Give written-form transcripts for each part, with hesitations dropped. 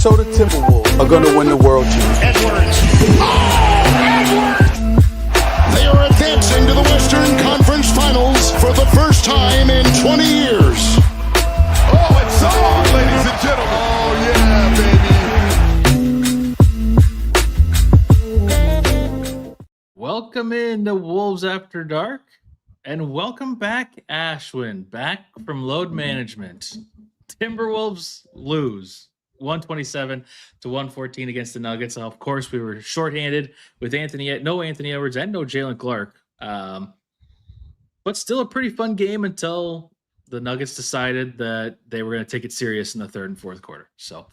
Minnesota Timberwolves are going to win the World Championship. Edwards. Edwards! They are advancing to the Western Conference Finals for the first time in 20 years. Oh, it's on, ladies and gentlemen. Oh, yeah, baby. Welcome in to Wolves After Dark, and welcome back, Ashwin, back from load management. Timberwolves lose 127 to 114 against the Nuggets. Of course, we were shorthanded with no Anthony Edwards and no Jalen Clark. But still a pretty fun game until the Nuggets decided that they were going to take it serious in the third and fourth quarter. So,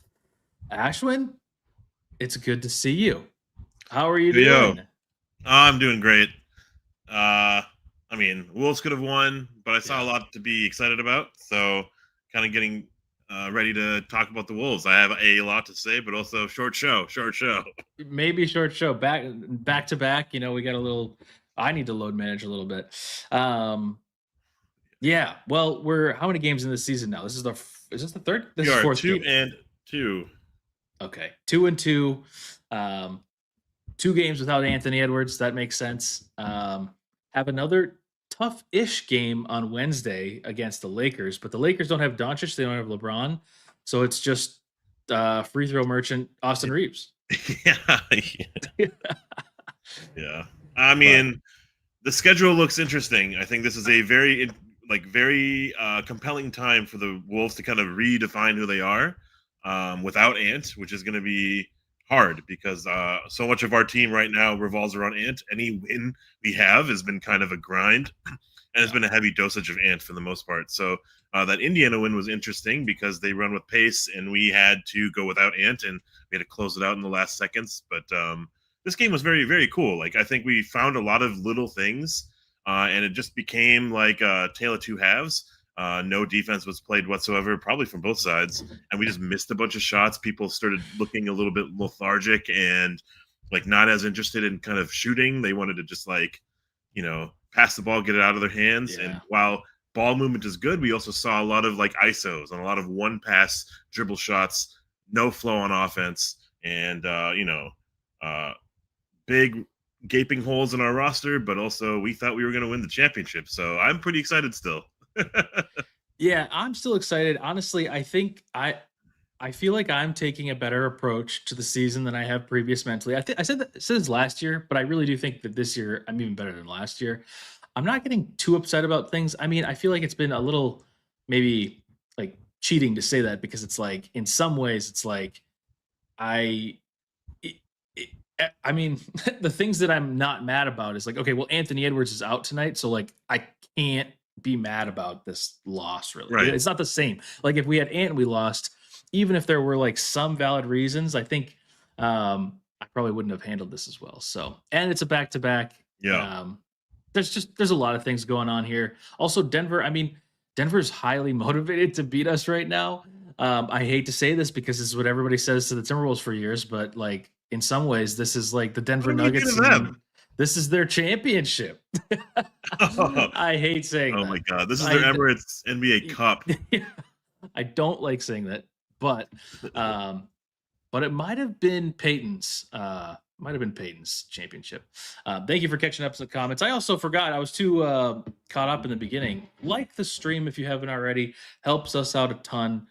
Ashwin, it's good to see you. How are you doing? I'm doing great. Wolves could have won, but I saw a lot to be excited about. So kind of getting ready to talk about the Wolves. I have a lot to say, but also short show. Maybe short show. Back to back. We got a little. I need to load manage a little bit. Yeah. Well, we're how many games in this season now? Is this the third? This is fourth. 2-2. Okay, 2-2. 2 games without Anthony Edwards. That makes sense. Have another tough-ish game on Wednesday against the Lakers, but the Lakers don't have Doncic. They don't have LeBron. So it's just free throw merchant Austin Reeves. Yeah. The schedule looks interesting. I think this is a very compelling time for the Wolves to kind of redefine who they are without Ant, which is going to be hard because so much of our team right now revolves around Ant. Any win we have has been kind of a grind, and it's been a heavy dosage of Ant for the most part. So that Indiana win was interesting because they run with pace, and we had to go without Ant, and we had to close it out in the last seconds. But this game was very, very cool. Like, I think we found a lot of little things, and it just became like a tale of two halves. No defense was played whatsoever, probably from both sides, and we just missed a bunch of shots. People started looking a little bit lethargic and not as interested in kind of shooting. They wanted to just pass the ball, get it out of their hands. Yeah. And while ball movement is good, we also saw a lot of ISOs and a lot of one pass dribble shots, no flow on offense, and big gaping holes in our roster. But also, we thought we were going to win the championship, so I'm pretty excited still. Yeah, I'm still excited. Honestly, I think I feel like I'm taking a better approach to the season than I have previous mentally. I said this last year, but I really do think that this year I'm even better than last year. I'm not getting too upset about things. I feel like it's been a little maybe cheating to say that because it's in some ways it's the things that I'm not mad about is okay, well, Anthony Edwards is out tonight, so I can't be mad about this loss, really. Right. It's not the same. If we had Ant and we lost, even if there were some valid reasons, I think I probably wouldn't have handled this as well. So, and it's a back-to-back. Yeah. There's a lot of things going on here. Also, Denver's highly motivated to beat us right now. I hate to say this because this is what everybody says to the Timberwolves for years, but in some ways, this is the Denver Nuggets. This is their championship. I hate saying that. Oh my God. This is their Emirates NBA Cup. I don't like saying that, but it might have been Peyton's championship. Thank you for catching up to the comments. I also forgot. I was too caught up in the beginning. Like the stream if you haven't already. Helps us out a ton.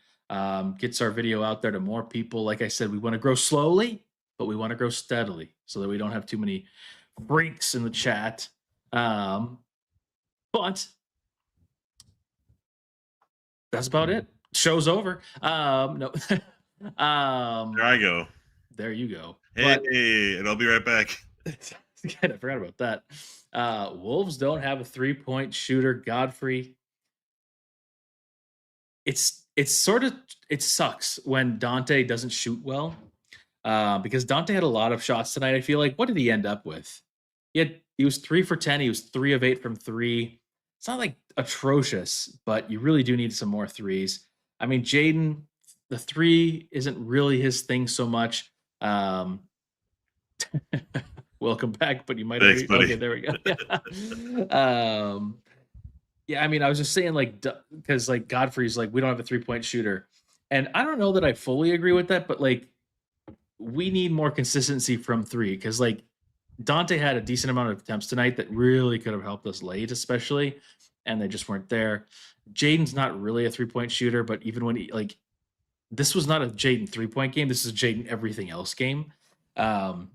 Gets our video out there to more people. Like I said, we want to grow slowly, but we want to grow steadily so that we don't have too many freaks in the chat. But that's about it. Show's over. No. There I go. There you go. Hey, and I'll be right back. I forgot about that. Wolves don't have a 3-point shooter. Godfrey. It sucks when Dante doesn't shoot well. Because Dante had a lot of shots tonight. I feel what did he end up with? He was 3 for 10. He was 3 of 8 from 3. It's not atrocious, but you really do need some more threes. Jaden, the 3 isn't really his thing so much. Welcome back, but you might have. Okay, there we go. I was just saying because Godfrey's we don't have a 3-point shooter. And I don't know that I fully agree with that, but we need more consistency from three because like Dante had a decent amount of attempts tonight that really could have helped us late, especially, and they just weren't there. Jaden's not really a 3-point shooter, but even when he like this was not a Jaden 3-point game, this is a Jaden everything else game. Um,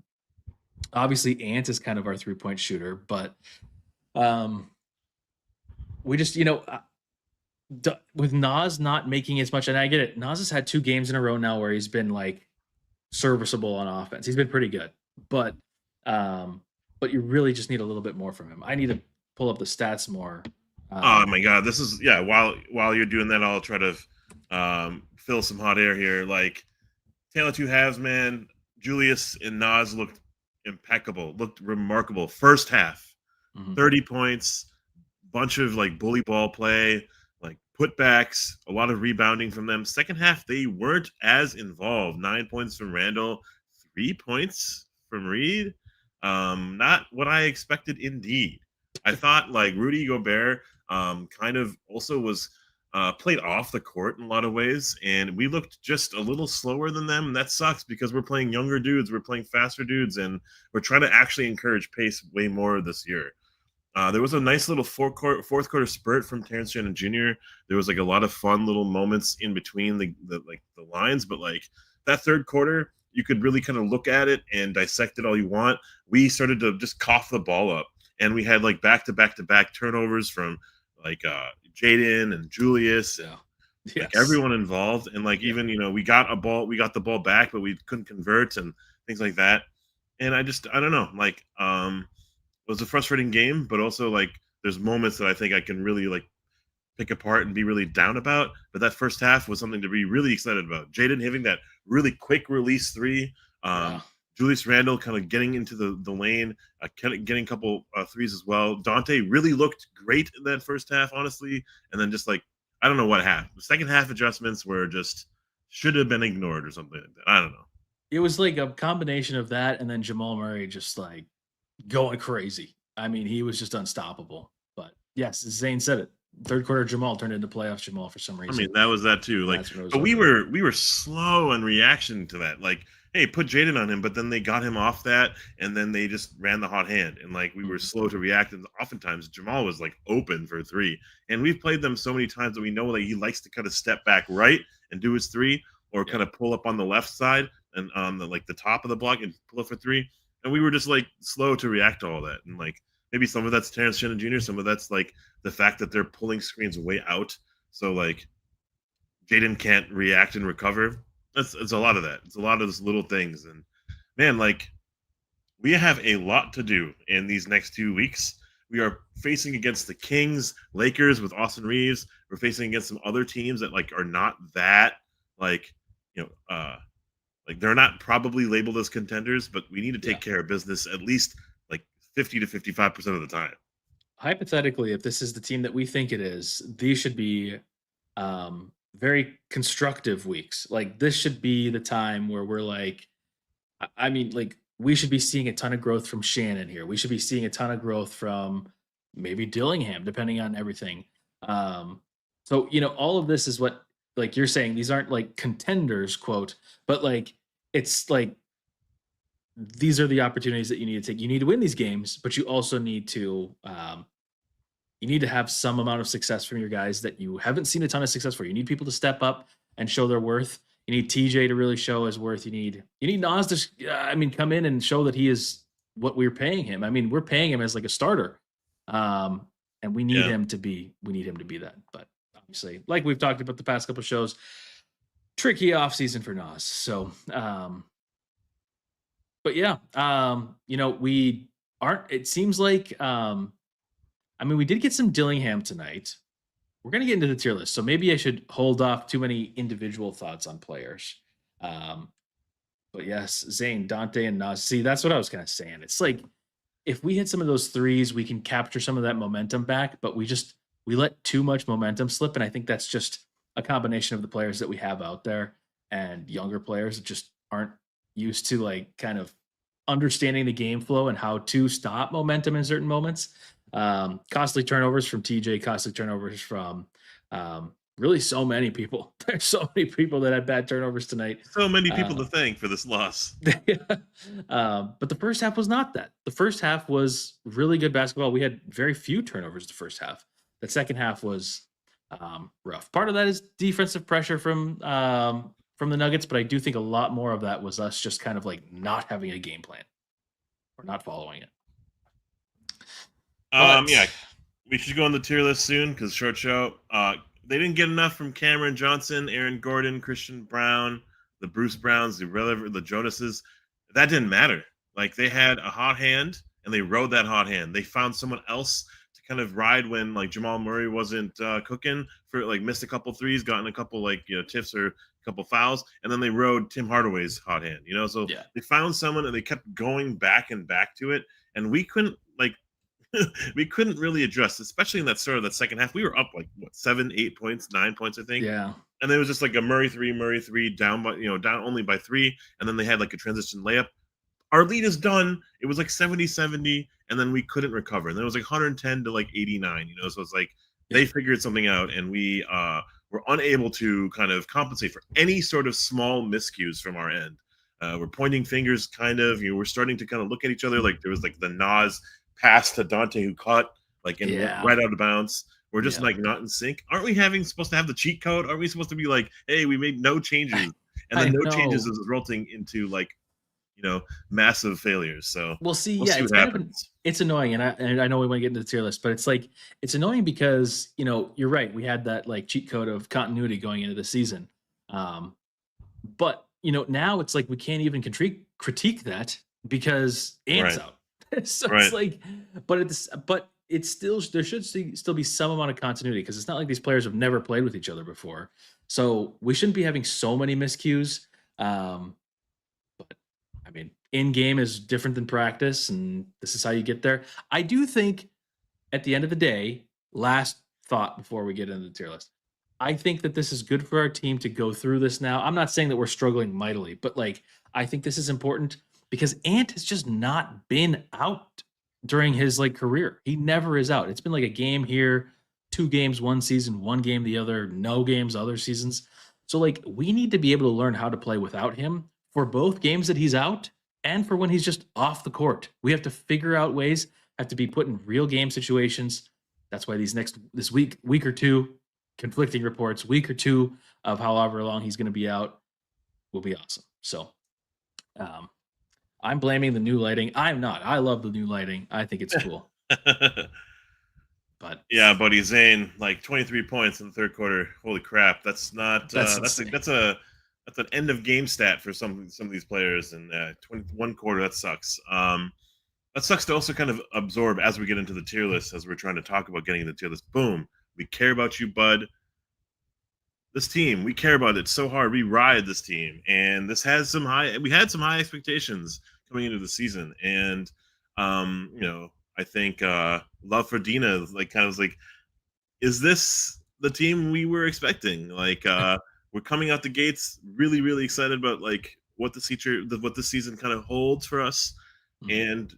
Obviously Ant is kind of our 3-point shooter, but um we just with Nas not making as much, and I get it. Nas has had 2 games in a row now where he's been like serviceable on offense. He's been pretty good, but you really just need a little bit more from him. I need to pull up the stats more. Oh my god, this is While you're doing that, I'll try to fill some hot air here. Like Taylor two halves, man. Julius and Nas looked impeccable, looked remarkable. First half, 30 points, bunch of like bully ball play, like putbacks, a lot of rebounding from them. Second half, they weren't as involved. 9 points from Randall, 3 points from Reed. Not what I expected indeed. I thought like Rudy Gobert kind of also was played off the court in a lot of ways, and we looked just a little slower than them. And that sucks because we're playing younger dudes, we're playing faster dudes, and we're trying to actually encourage pace way more this year. There was a nice little fourth quarter spurt from Terrence Shannon Jr. There was like a lot of fun little moments in between the lines, but like that third quarter, you could really kind of look at it and dissect it all you want. We started to just cough the ball up, and we had like back to back turnovers from like Jaden and Julius and like everyone involved, and like even we got the ball back, but we couldn't convert and things like that. And I don't know, like it was a frustrating game, but also like there's moments that I think I can really like pick apart and be really down about. But that first half was something to be really excited about. Jaden hitting that really quick release 3. Julius Randle kind of getting into the lane, getting a couple threes as well. Dante really looked great in that first half, honestly. And then just like, I don't know what happened. The second half adjustments were just should have been ignored or something like that. I don't know. It was like a combination of that and then Jamal Murray just like going crazy. I mean, he was just unstoppable. But yes, Zane said it. Third quarter Jamal turned into playoffs Jamal for some reason. I mean, that was that too. Like, but we were slow in reaction to that. Like, hey, put Jaden on him, but then they got him off that, and then they just ran the hot hand, and like we were slow to react. And oftentimes Jamal was like open for 3, and we've played them so many times that we know that he likes to kind of step back right and do his 3, or kind of pull up on the left side and on the top of the block and pull up for 3. And we were just like slow to react to all that, and like maybe some of that's Terrence Shannon Jr., some of that's like the fact that they're pulling screens way out, so like Jaden can't react and recover. It's a lot of that. It's a lot of those little things. And man, like we have a lot to do in these next 2 weeks. We are facing against the Kings, Lakers with Austin Reeves. We're facing against some other teams that like are not that like like they're not probably labeled as contenders, but we need to take care of business at least like 50 to 55% of the time. Hypothetically, if this is the team that we think it is, these should be very constructive weeks. Like this should be the time where we're like, I mean, like we should be seeing a ton of growth from Shannon here. We should be seeing a ton of growth from maybe Dillingham, depending on everything. So all of this is what like you're saying. These aren't like contenders, quote, but like it's like these are the opportunities that you need to take. You need to win these games, but you also need to have some amount of success from your guys that you haven't seen a ton of success for. You need people to step up and show their worth. You need TJ to really show his worth. You need Nas to come in and show that he is what we're paying him. I mean, we're paying him as like a starter. And we need him to be that. But obviously, like we've talked about the past couple of shows, tricky offseason for Nas. So but yeah, we aren't, it seems like we did get some Dillingham tonight. We're going to get into the tier list, so maybe I should hold off too many individual thoughts on players. But yes, Zane, Dante, and Nas. See, that's what I was kind of saying. It's like if we hit some of those threes, we can capture some of that momentum back, but we let too much momentum slip, and I think that's just a combination of the players that we have out there and younger players that just aren't used to like kind of understanding the game flow and how to stop momentum in certain moments. Costly turnovers from TJ, costly turnovers from really so many people. There's so many people that had bad turnovers tonight. So many people to thank for this loss. But the first half was not that. The first half was really good basketball. We had very few turnovers the first half. The second half was rough. Part of that is defensive pressure from the Nuggets, but I do think a lot more of that was us just kind of like not having a game plan or not following it. Yeah, we should go on the tier list soon because short show. They didn't get enough from Cameron Johnson, Aaron Gordon, Christian Brown, the Bruce Browns, the Jonases. That didn't matter. Like they had a hot hand and they rode that hot hand. They found someone else to kind of ride when like Jamal Murray wasn't cooking for like missed a couple threes, gotten a couple like tiffs or a couple fouls, and then they rode Tim Hardaway's hot hand. So they found someone and they kept going back and back to it, and we couldn't we couldn't really adjust, especially in that second half. We were up like 7, 8 points, 9 points, I think. Yeah. And it was just like a Murray three, down by down only by 3, and then they had like a transition layup. Our lead is done. It was like 70-70, and then we couldn't recover. And then it was like 110 to like 89. So it's like they figured something out, and we were unable to kind of compensate for any sort of small miscues from our end. We're pointing fingers, kind of. We're starting to kind of look at each other like there was like the Nas pass to Dante who caught like right out of bounds. We're just like not in sync. Aren't we supposed to have the cheat code? Aren't we supposed to be like, hey, we made no changes, and then no changes is resulting into like massive failures. So we'll see. See what happens. It's annoying, and I know we want to get into the tier list, but it's annoying because you're right. We had that like cheat code of continuity going into the season, but now it's like we can't even critique that because Ant's out. So it's like, but it's still there should still be some amount of continuity because it's not like these players have never played with each other before. So we shouldn't be having so many miscues. But I mean, in game is different than practice, and this is how you get there. I do think at the end of the day, last thought before we get into the tier list, I think that this is good for our team to go through this now. I'm not saying that we're struggling mightily, but like I think this is important because Ant has just not been out during his like career. He never is out. It's been like a game here, 2 games one season, 1 game the other, no games other seasons. So like we need to be able to learn how to play without him for both games that he's out and for when he's just off the court. We have to figure out ways, have to be put in real game situations. That's why this week or two, conflicting reports, week or two of however long he's going to be out will be awesome. So I'm blaming the new lighting. I'm not. I love the new lighting. I think it's cool. But yeah, buddy Zane, like 23 points in the third quarter. Holy crap! That's not. That's an end of game stat for some of these players. And 21 quarter, that sucks. That sucks to also kind of absorb as we get into the tier list, as we're trying to talk about getting the tier list. Boom, we care about you, bud. This team, we care about it so hard. We ride this team, and we had some high expectations coming into the season. And I think love for Dina like kind of was like, is this the team we were expecting? Like we're coming out the gates really, really excited about like what the season kind of holds for us. And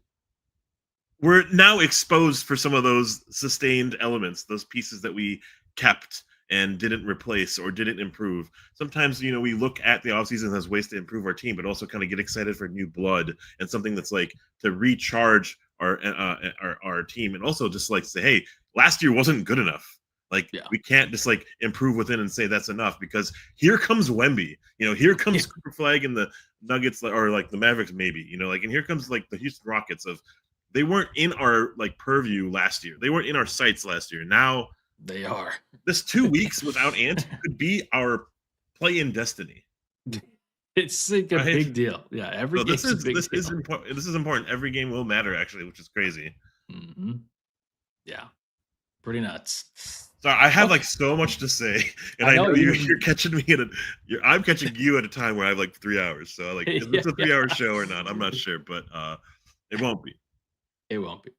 we're now exposed for some of those sustained elements, those pieces that we kept and didn't replace or didn't improve. Sometimes, we look at the offseason as ways to improve our team, but also kind of get excited for new blood and something that's like to recharge our team, and also just like say, hey, last year wasn't good enough. Like we can't just like improve within and say that's enough, because here comes Wemby, here comes Cooper Flag and the Nuggets, or like the Mavericks maybe, and here comes like the Houston Rockets. They weren't in our like purview last year. They weren't in our sights last year. Now they are. This 2 weeks without Ant could be our play-in destiny. It's like a big deal. Yeah, every game is a big deal. This is important. Every game will matter, actually, which is crazy. Mm-hmm. Yeah, pretty nuts. Sorry, I have like so much to say, and I know you're catching me I'm catching you at a time where I have like 3 hours. So like, is this a 3-hour show or not? I'm not sure, but it won't be. It won't be.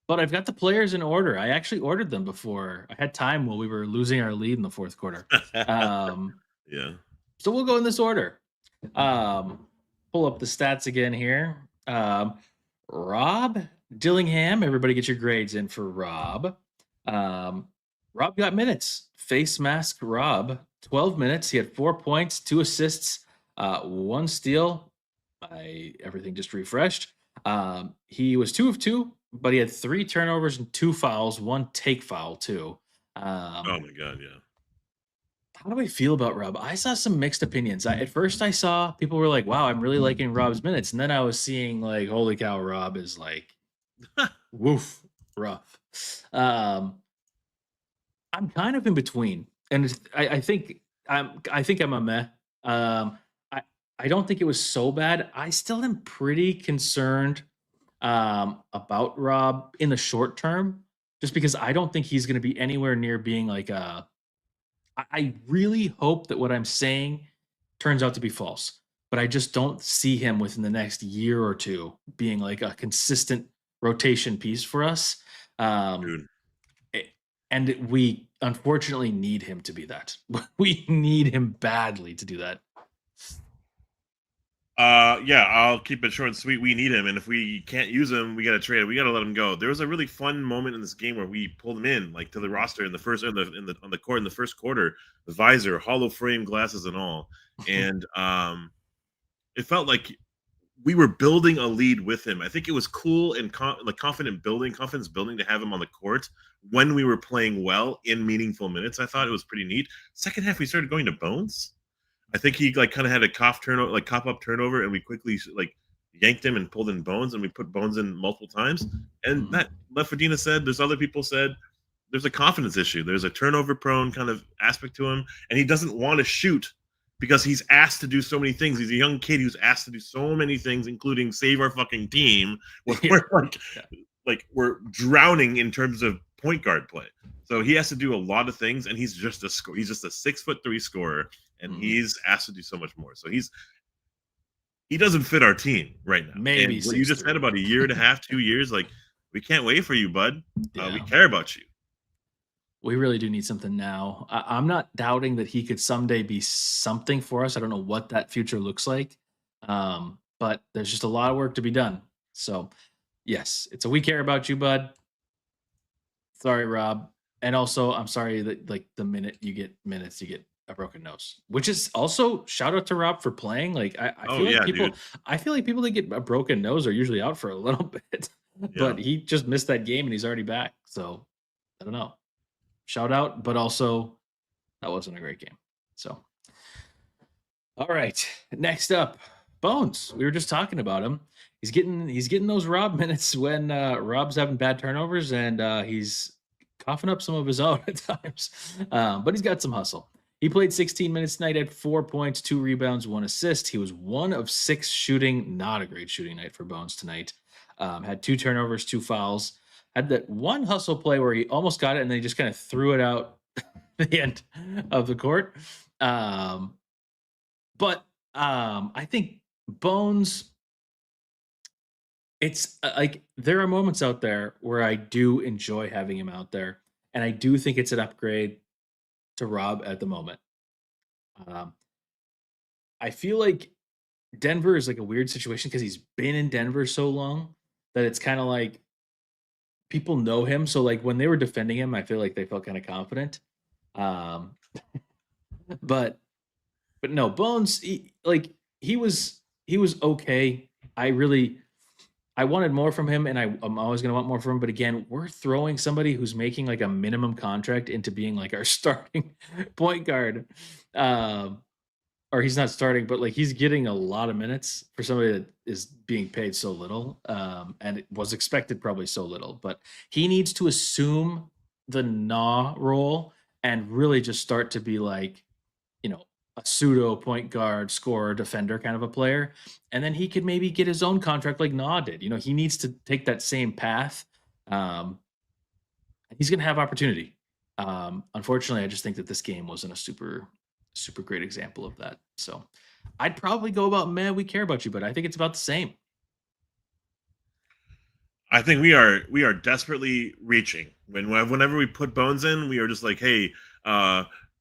But I've got the players in order. I actually ordered them before. I had time while we were losing our lead in the fourth quarter. Yeah. So we'll go in this order. Pull up the stats again here. Rob Dillingham. Everybody get your grades in for Rob. Rob got minutes. Face mask Rob, 12 minutes. He had 4 points, 2 assists, 1 steal. Everything just refreshed. He was 2 of 2, but he had 3 turnovers and 2 fouls, 1 take foul too. Oh my god, yeah. How do I feel about Rob? I saw some mixed opinions. At first, I saw people were like, "Wow, I'm really liking Rob's minutes," and then I was seeing like, "Holy cow, Rob is like, woof, rough." Um, I'm kind of in between, and I think I'm a meh. Um, I I don't think it was so bad. I still am pretty concerned about Rob in the short term, just because I don't think he's going to be anywhere near being like a. I really hope that what I'm saying turns out to be false, but I just don't see him within the next year or two being like a consistent rotation piece for us. Um, Dude. a- and we unfortunately need him to be that. We need him badly to do that. Yeah, I'll keep it short and sweet. We need him, and if we can't use him, we gotta trade him. We gotta let him go. There was a really fun moment in this game where we pulled him in, like to the roster in the first on the court in the first quarter, the visor, hollow frame glasses, and all. And it felt like we were building a lead with him. I think it was cool and confidence building to have him on the court when we were playing well in meaningful minutes. I thought it was pretty neat. Second half, we started going to Bones. I think he like kind of had a cough up turnover, and we quickly like yanked him and pulled in Bones, and we put Bones in multiple times. And that Lefredina said, there's other people said, there's a confidence issue. There's a turnover prone kind of aspect to him, and he doesn't want to shoot because he's asked to do so many things. He's a young kid who's asked to do so many things, including save our fucking team. We're like we're drowning in terms of point guard play. So he has to do a lot of things, and he's just a 6'3" scorer, and he's asked to do so much more. So he doesn't fit our team right now. Maybe and what you just said about a year and a half, 2 years, like we can't wait for you, bud. We care about you. We really do need something now. I'm not doubting that he could someday be something for us. I don't know what that future looks like, but there's just a lot of work to be done. So, yes, it's a we care about you, bud. Sorry, Rob. And also, I'm sorry that like the minute you get minutes, you get a broken nose. Which is also shout out to Rob for playing. Like I feel like people, dude. I feel like people that get a broken nose are usually out for a little bit, but he just missed that game and he's already back. So I don't know. Shout out, but also that wasn't a great game. So, all right, next up, Bones. We were just talking about him. He's getting those Rob minutes when Rob's having bad turnovers and he's coughing up some of his own at times. But he's got some hustle. He played 16 minutes tonight, had 4 points, 2 rebounds, 1 assist. He was 1 of 6 shooting. Not a great shooting night for Bones tonight. Had 2 turnovers, 2 fouls. Had that one hustle play where he almost got it and then he just kind of threw it out at the end of the court. But I think Bones, it's like there are moments out there where I do enjoy having him out there, and I do think it's an upgrade to Rob at the moment. I feel like Denver is like a weird situation because he's been in Denver so long that it's kind of like people know him. So like when they were defending him, I feel like they felt kind of confident. But no, Bones, he was okay. I wanted more from him, and I'm always gonna want more from him. But again, we're throwing somebody who's making like a minimum contract into being like our starting point guard. Or he's not starting, but like he's getting a lot of minutes for somebody that is being paid so little, and it was expected probably so little. But he needs to assume the role and really just start to be like, a pseudo point guard, scorer, defender kind of a player, and then he could maybe get his own contract like did. He needs to take that same path. He's going to have opportunity. Unfortunately, I just think that this game wasn't a super great example of that. So I'd probably go about, man, we care about you, but I think it's about the same. I think we are desperately reaching. Whenever we put Bones in, we are just like, hey,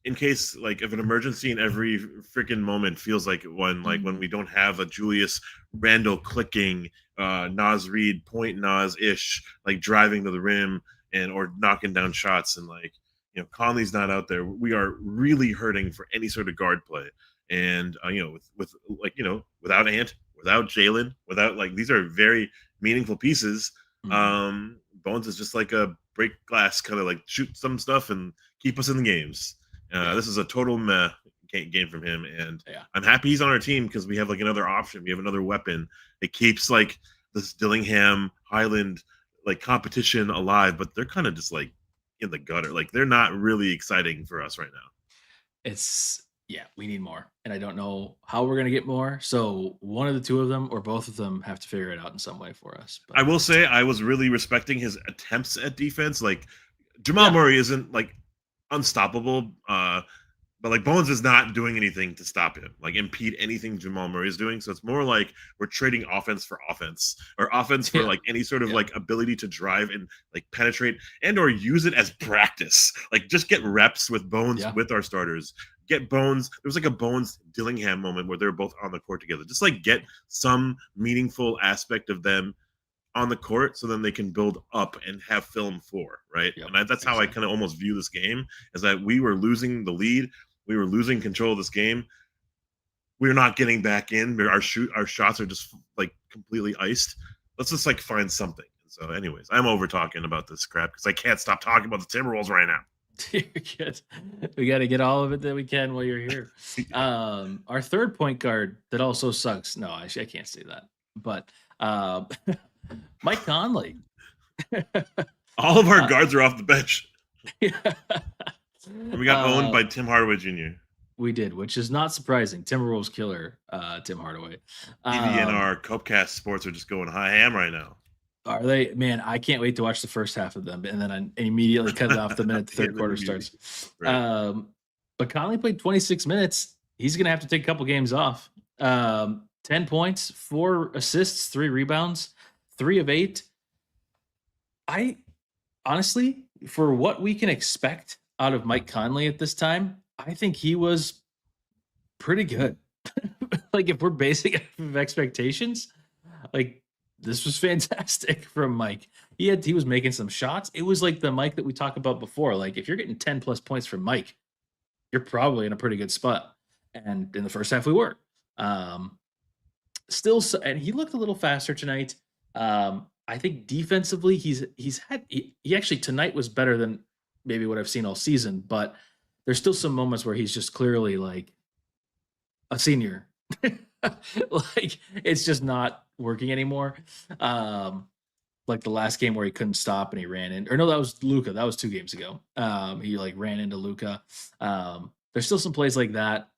in case like of an emergency in every freaking moment feels like when we don't have a Julius Randle clicking Naz Reid point Naz ish like driving to the rim or knocking down shots, and like Conley's not out there. We are really hurting for any sort of guard play. And with without Ant, without Jalen, without these are very meaningful pieces. Bones is just like a break glass, kind of shoot some stuff and keep us in the games. This is a total meh game from him, and I'm happy he's on our team because we have another option. We have another weapon. It keeps this Dillingham Highland competition alive, but they're kind of just in the gutter. They're not really exciting for us right now. We need more, and I don't know how we're gonna get more. So one of the two of them or both of them have to figure it out in some way for us. But I will say I was really respecting his attempts at defense. Jamal Murray isn't unstoppable, but Bones is not doing anything to stop him, impede anything Jamal Murray is doing. So it's more we're trading offense for offense, or offense for any sort of ability to drive and penetrate and or use it as practice. Just get reps with Bones with our starters. Get Bones. There was a Bones Dillingham moment where they're both on the court together. Just get some meaningful aspect of them on the court, so then they can build up and have film for, right? Yep, and that's how I kind of almost view this game, is that we were losing the lead. We were losing control of this game. We're not getting back in. Our shots are just completely iced. Let's just find something. So anyways, I'm over talking about this crap because I can't stop talking about the Timberwolves right now. We got to get all of it that we can while you're here. Our third point guard that also sucks. No, I can't say that. But Mike Conley. All of our guards are off the bench. We got owned by Tim Hardaway Jr. We did, which is not surprising. Timberwolves killer, Tim Hardaway. DVNR, Cupcast Sports are just going high ham right now. Are they? Man, I can't wait to watch the first half of them, and then I immediately cut it off the minute the third quarter starts. Right. But Conley played 26 minutes. He's going to have to take a couple games off. 10 points, 4 assists, 3 rebounds, 3 of 8. I honestly, for what we can expect out of Mike Conley at this time, I think he was pretty good. If we're basing it off of expectations, this was fantastic from Mike. He was making some shots. It was like the Mike that we talked about before. If you're getting 10 plus points from Mike, you're probably in a pretty good spot. And in the first half, we were. And he looked a little faster tonight. I think defensively, he actually tonight was better than maybe what I've seen all season. But there's still some moments where he's just clearly a senior. It's just not working anymore. The last game where he couldn't stop and he ran in, or no, that was Luka. That was 2 games ago. He ran into Luka. There's still some plays like that.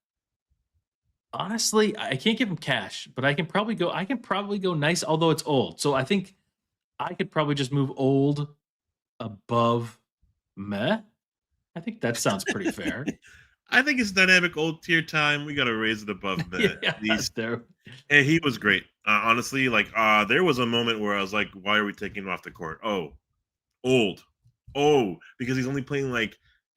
Honestly, I can't give him cash, but I can probably go nice, although it's old. So I think I could probably just move old above meh. I think that sounds pretty fair. I think it's dynamic old tier time. We got to raise it above meh. And he was great. Honestly, there was a moment where I was like, why are we taking him off the court? Oh, old. Oh, because he's only playing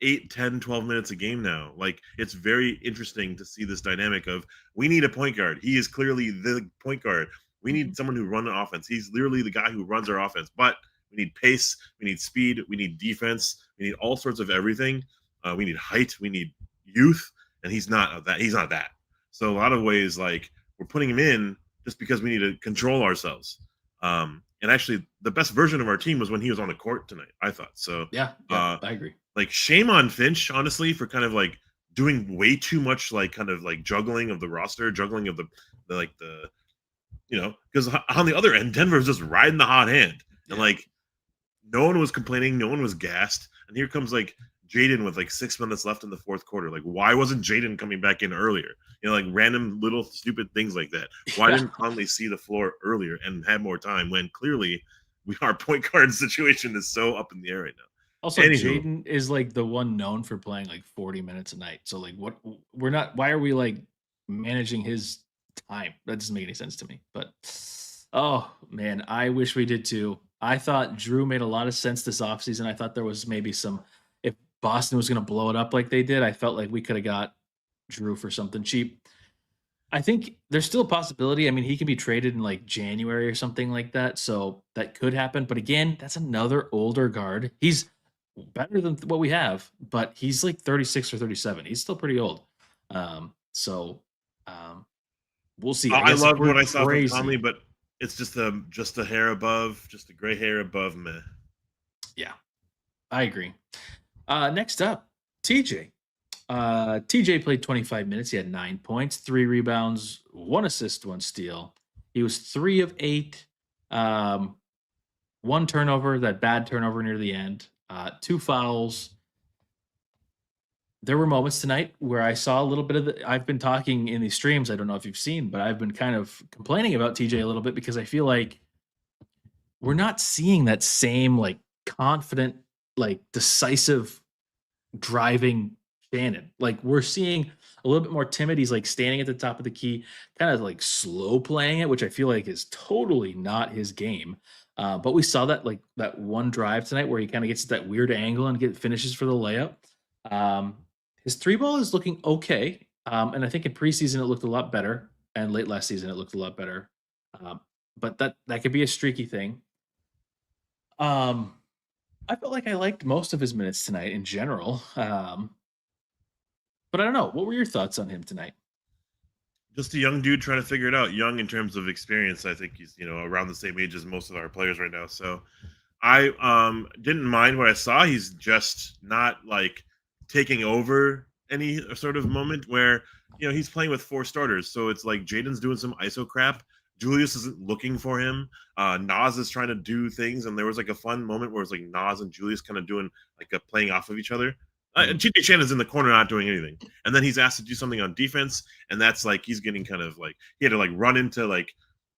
8, 10, 12 minutes a game now. It's very interesting to see this dynamic of, we need a point guard. He is clearly the point guard. We need someone who runs an offense. He's literally the guy who runs our offense. But we need pace. We need speed. We need defense. We need all sorts of everything. We need height. We need youth. And he's not that. He's not that. So a lot of ways, we're putting him in just because we need to control ourselves. And actually, the best version of our team was when he was on the court tonight, I thought. So yeah, I agree. Shame on Finch, honestly, for kind of doing way too much juggling of the roster, juggling of the because on the other end, Denver was just riding the hot hand. And no one was complaining, no one was gassed. And here comes Jaden with 6 minutes left in the fourth quarter. Why wasn't Jaden coming back in earlier? Random little stupid things like that. Why didn't Conley see the floor earlier and have more time when clearly our point guard situation is so up in the air right now? Also, Jaden is the one known for playing 40 minutes a night. So why are we managing his time? That doesn't make any sense to me. But oh man, I wish we did too. I thought Drew made a lot of sense this offseason. I thought there was maybe if Boston was going to blow it up like they did, I felt like we could have got Drew for something cheap. I think there's still a possibility. I mean, he can be traded in January or something like that. So that could happen. But again, that's another older guard. He's better than what we have, but he's like 36 or 37. He's still pretty old. So we'll see. I I guess if loved we're what I saw from crazy, Conley, but it's just a hair above, just a gray hair above me. yeah, I agree. Next up, TJ. TJ played 25 minutes. He had 9 points, 3 rebounds, 1 assist, 1 steal. He was 3 of 8. 1 turnover, that bad turnover near the end. 2 fouls. There were moments tonight where I saw a little bit of the. I've been talking in these streams. I don't know if you've seen, but I've been kind of complaining about TJ a little bit because I feel like we're not seeing that same like confident, like decisive driving Shannon. Like we're seeing a little bit more timid. He's like standing at the top of the key, kind of like slow playing it, which I feel like is totally not his game. But we saw that like that one drive tonight where he kind of gets that weird angle and finishes for the layup. His 3 ball is looking okay. And I think in preseason it looked a lot better. And late last season it looked a lot better. But that could be a streaky thing. I felt like I liked most of his minutes tonight in general. But I don't know. What were your thoughts on him tonight? Just a young dude trying to figure it out. Young in terms of experience. I think he's around the same age as most of our players right now. So I didn't mind what I saw. He's just not like taking over any sort of moment where he's playing with 4 starters. So it's like Jaden's doing some ISO crap. Julius isn't looking for him. Nas is trying to do things, and there was like a fun moment where it's like Nas and Julius kind of doing like a playing off of each other. TJ Shannon's in the corner not doing anything, and then he's asked to do something on defense, and that's like he's getting kind of like he had to like run into like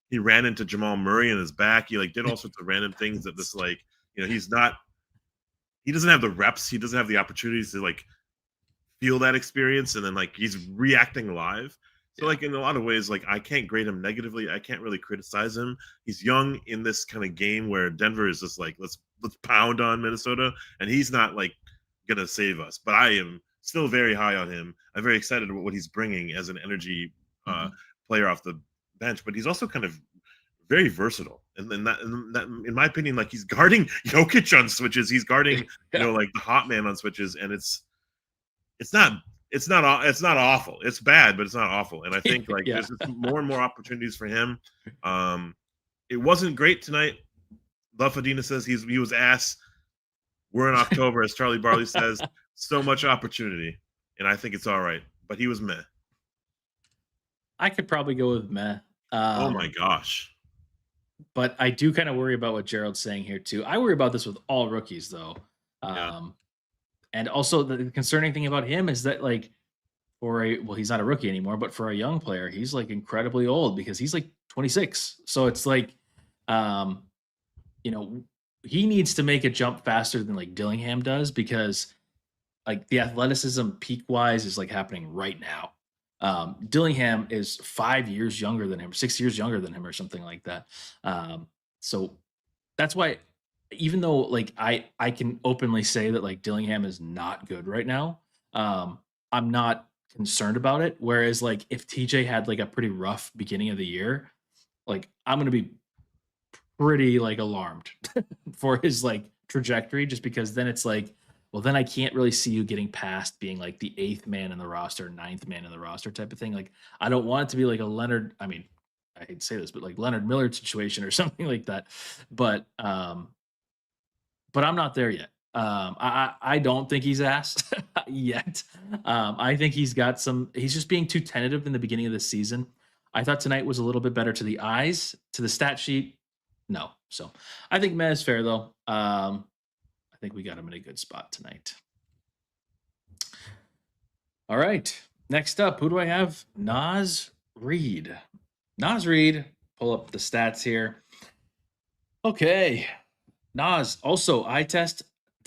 he ran into Jamal Murray in his back. He like did all sorts of random things that this like he doesn't have the reps, he doesn't have the opportunities to like feel that experience, and then like he's reacting live. So like in a lot of ways, like I can't grade him negatively. I can't really criticize him. He's young in this kind of game where Denver is just like let's pound on Minnesota, and he's not like gonna save us. But I am still very high on him. I'm very excited about what he's bringing as an energy player off the bench. But he's also kind of very versatile, and that in my opinion, like he's guarding Jokic on switches. He's guarding like the hot man on switches, and it's not awful. It's bad, but it's not awful. And I think like there's just more and more opportunities for him. It wasn't great tonight. Love Fadina says he was ass. We're in October, as Charlie Barley says. So much opportunity, and I think it's all right. But he was meh. I could probably go with meh. Oh my gosh. But I do kind of worry about what Gerald's saying here too. I worry about this with all rookies though. And also the concerning thing about him is that like he's not a rookie anymore, but for a young player, he's like incredibly old because he's like 26. So it's like, he needs to make a jump faster than like Dillingham does because like the athleticism peak wise is like happening right now. Dillingham is 5 years younger than him, 6 years younger than him or something like that. So that's why even though like I can openly say that like Dillingham is not good right now, I'm not concerned about it. Whereas like if TJ had like a pretty rough beginning of the year, like I'm gonna be pretty like alarmed for his like trajectory, just because then it's like, well, then I can't really see you getting past being like the 8th man in the roster, 9th man in the roster type of thing. Like I don't want it to be like a Leonard. I mean, I hate to say this, but like Leonard Millard situation or something like that. But I'm not there yet. I don't think he's ass yet. I think he's just being too tentative in the beginning of the season. I thought tonight was a little bit better to the eyes, to the stat sheet. No. So I think meh is fair though. I think we got him in a good spot tonight. All right. Next up, who do I have? Naz Reid. Naz Reid. Pull up the stats here. Okay. Naz, also eye test,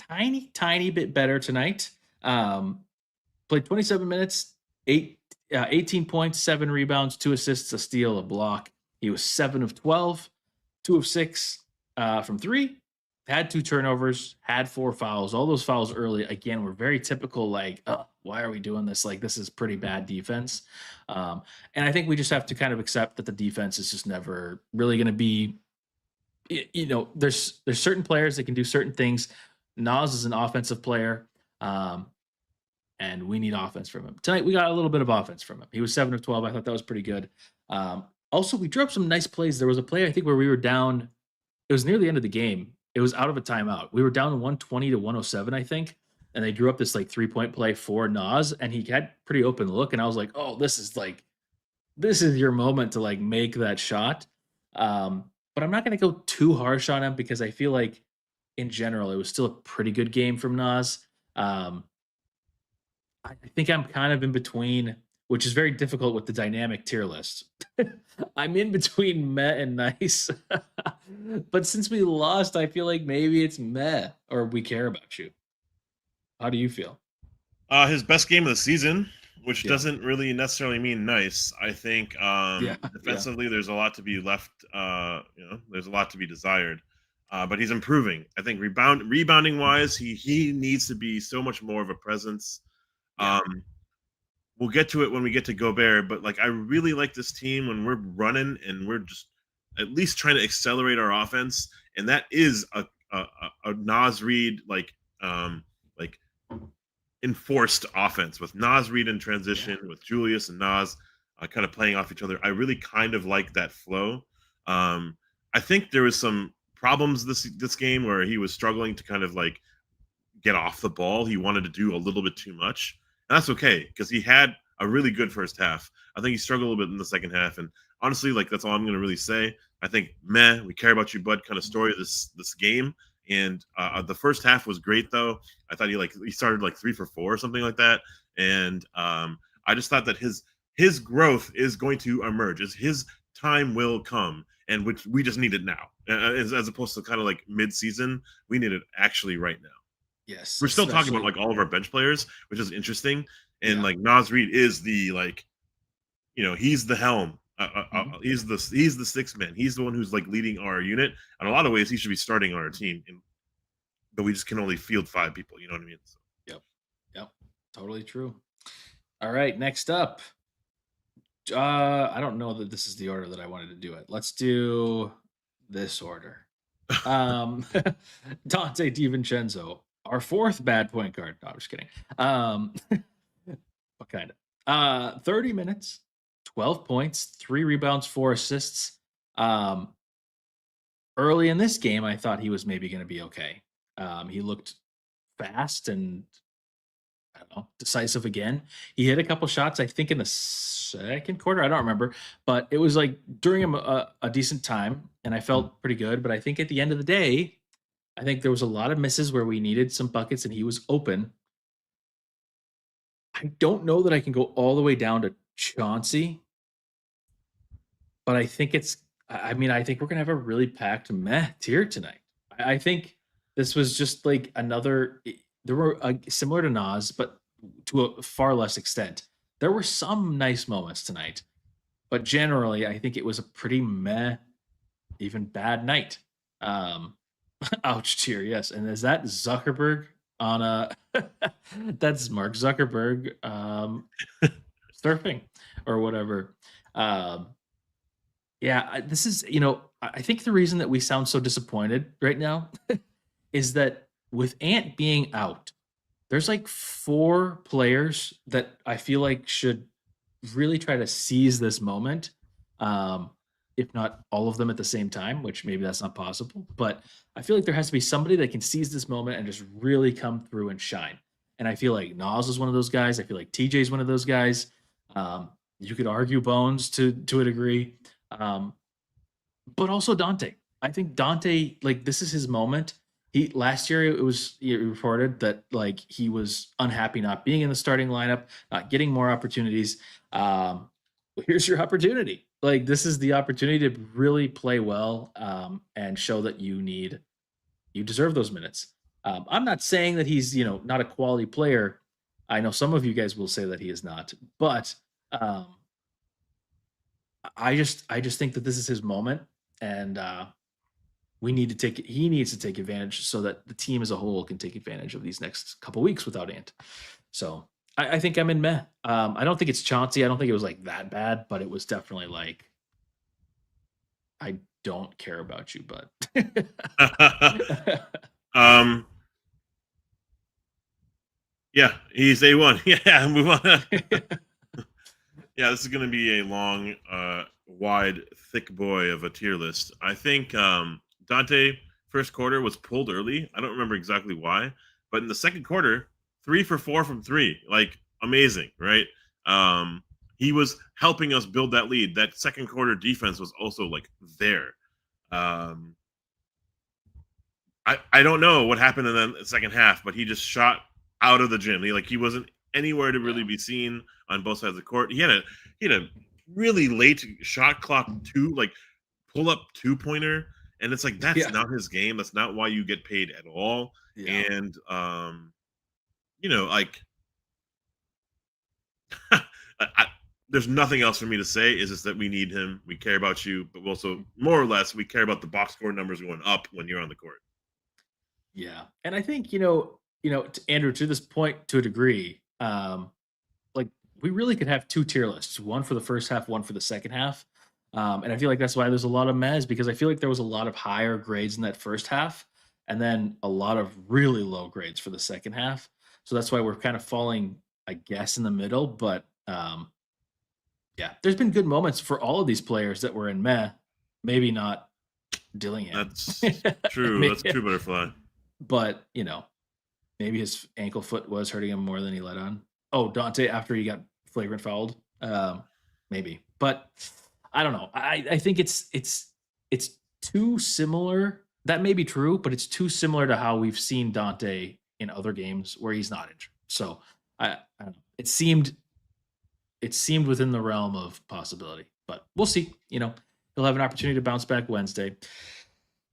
tiny bit better tonight. Played 27 minutes, 18 points, 7 rebounds, 2 assists, a steal, a block. He was 7 of 12, 2 of 6 from 3. Had 2 turnovers, had 4 fouls. All those fouls early, again, were very typical, like, why are we doing this? Like, this is pretty bad defense. And I think we just have to kind of accept that the defense is just never really going to be, there's certain players that can do certain things. Nas is an offensive player, and we need offense from him. Tonight, we got a little bit of offense from him. He was 7 of 12. I thought that was pretty good. Also, we drew up some nice plays. There was a play, I think, where we were down. It was near the end of the game. It was out of a timeout. We were down 120 to 107, I think. And they drew up this like 3-point play for Nas, and he had pretty open look. And I was like, oh, this is your moment to like make that shot. But I'm not going to go too harsh on him because I feel like in general, it was still a pretty good game from Nas. I think I'm kind of in between, which is very difficult with the dynamic tier list. I'm in between meh and nice. But since we lost, I feel like maybe it's meh or we care about you. How do you feel? His best game of the season, which Yeah. doesn't really necessarily mean nice. I think Yeah. defensively, there's a lot to be left. There's a lot to be desired. But he's improving. I think rebounding wise, he needs to be so much more of a presence. Yeah. We'll get to it when we get to Gobert, but like I really like this team when we're running and we're just at least trying to accelerate our offense, and that is a Nas Reed like enforced offense with Nas Reed in transition with Julius and Nas kind of playing off each other. I really kind of like that flow. I think there was some problems this game where he was struggling to kind of like get off the ball. He wanted to do a little bit too much. And that's okay because he had a really good first half. I think he struggled a little bit in the second half. And honestly, like that's all I'm going to really say. I think, meh, we care about you, bud, kind of story this game. And the first half was great though. I thought he started like 3 for 4 or something like that. And I just thought that his growth is going to emerge. His time will come, and which we just need it now, as opposed to kind of like mid-season. We need it actually right now. Yes. We're still talking about especially- like all of our bench players, which is interesting. And Yeah. like Nas Reed is the like, he's the helm. He's the sixth man. He's the one who's like leading our unit. In a lot of ways, he should be starting on our team, but we just can only field 5 people. You know what I mean? So. Yep. Totally true. All right. Next up. I don't know that this is the order that I wanted to do it. Let's do this order. Dante DiVincenzo, our 4th bad point guard. No, I'm just kidding. What kind of? 30 minutes, 12 points, 3 rebounds, 4 assists. Early in this game, I thought he was maybe going to be okay. He looked fast and I don't know, decisive again. He hit a couple shots, I think, in the second quarter. I don't remember, but it was like during a decent time, and I felt pretty good. But I think at the end of the day, I think there was a lot of misses where we needed some buckets, and he was open. I don't know that I can go all the way down to Chauncey, but I think I think we're gonna have a really packed meh tier tonight. I think this was just like another. There were similar to Nas, but to a far less extent. There were some nice moments tonight, but generally, I think it was a pretty meh, even bad night. Ouch tier, yes. And is that Zuckerberg on a? That's Mark Zuckerberg surfing or whatever. Yeah, this is I think the reason that we sound so disappointed right now is that with Ant being out, there's like 4 players that I feel like should really try to seize this moment. If not all of them at the same time, which maybe that's not possible. But I feel like there has to be somebody that can seize this moment and just really come through and shine. And I feel like Nas is one of those guys. I feel like TJ is one of those guys. You could argue Bones to a degree, but also Dante. I think Dante, like this is his moment. Last year it was reported that like he was unhappy not being in the starting lineup, not getting more opportunities. Well, here's your opportunity. Like this is the opportunity to really play well and show that you deserve those minutes. I'm not saying that he's not a quality player. I know some of you guys will say that he is not, but I just think that this is his moment, and he needs to take advantage so that the team as a whole can take advantage of these next couple weeks without Ant. So I think I'm in meh. I don't think it's Chauncey. I don't think it was like that bad, but it was definitely like I don't care about you, but Yeah, he's A1. Yeah, move on. Yeah, this is going to be a long, wide, thick boy of a tier list. I think Dante first quarter was pulled early. I don't remember exactly why, but in the second quarter, 3 for 4 from three, like amazing, right? He was helping us build that lead. That second quarter defense was also like there. Um, I don't know what happened in the second half, but he just shot out of the gym. He wasn't anywhere to really be seen on both sides of the court. He had a really late shot clock pull up 2-pointer, and it's like that's not his game. That's not why you get paid at all. Yeah. And like there's nothing else for me to say. Is just that we need him. We care about you, but also more or less we care about the box score numbers going up when you're on the court. Yeah. And I think, Andrew, to this point, to a degree, like we really could have two tier lists, one for the first half, one for the second half. And I feel like that's why there's a lot of mez, because I feel like there was a lot of higher grades in that first half and then a lot of really low grades for the second half. So that's why we're kind of falling, I guess, in the middle. But yeah, there's been good moments for all of these players that were in meh, maybe not Dillingham. That's true. That's true, Butterfly. But, maybe his ankle foot was hurting him more than he let on. Oh, Dante after he got flagrant fouled. Maybe. But I don't know. I think it's too similar. That may be true, but it's too similar to how we've seen Dante in other games where he's not injured. So I don't know. It seemed within the realm of possibility. But we'll see. He'll have an opportunity to bounce back Wednesday,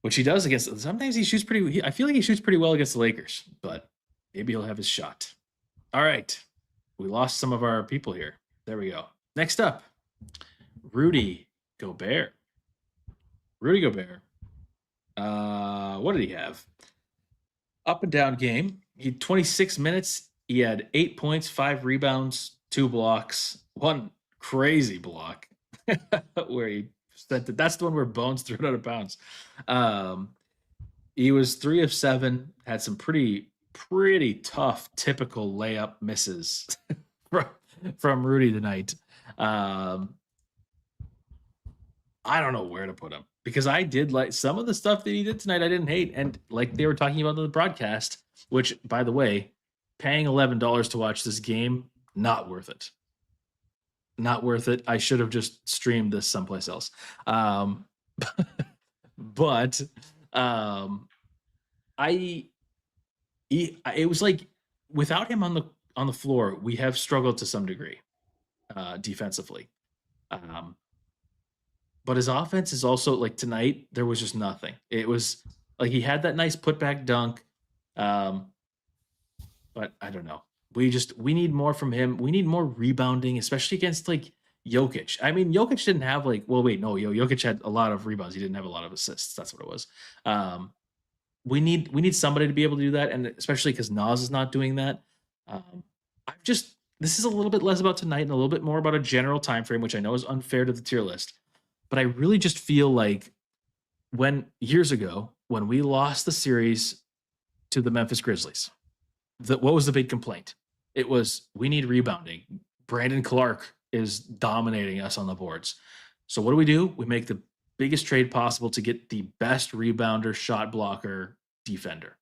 which he does against. Sometimes he shoots pretty. I feel like he shoots pretty well against the Lakers, but maybe he'll have his shot. All right, we lost some of our people here. There we go. Next up, Rudy Gobert. Rudy Gobert. What did he have? Up and down game. He had 26 minutes. He had 8 points, 5 rebounds, 2 blocks, 1 crazy block where he sent it. That's the one where Bones threw it out of bounds. He was 3 of 7, had some pretty tough, typical layup misses from Rudy tonight. I don't know where to put him because I did like some of the stuff that he did tonight. I didn't hate, and like they were talking about in the broadcast, which, by the way, paying $11 to watch this game, not worth it. Not worth it. I should have just streamed this someplace else. But it was like without him on the floor, we have struggled to some degree defensively. But his offense is also like tonight, there was just nothing. It was like he had that nice putback dunk. But I don't know. We need more from him. We need more rebounding, especially against like Jokic. I mean, Jokic didn't have Jokic had a lot of rebounds. He didn't have a lot of assists. That's what it was. We need somebody to be able to do that, and especially because Nas is not doing that. This is a little bit less about tonight and a little bit more about a general time frame, which I know is unfair to the tier list. But I really just feel like years ago, when we lost the series to the Memphis Grizzlies, what was the big complaint? It was, we need rebounding. Brandon Clark is dominating us on the boards. So what do? We make the biggest trade possible to get the best rebounder, shot blocker, defender.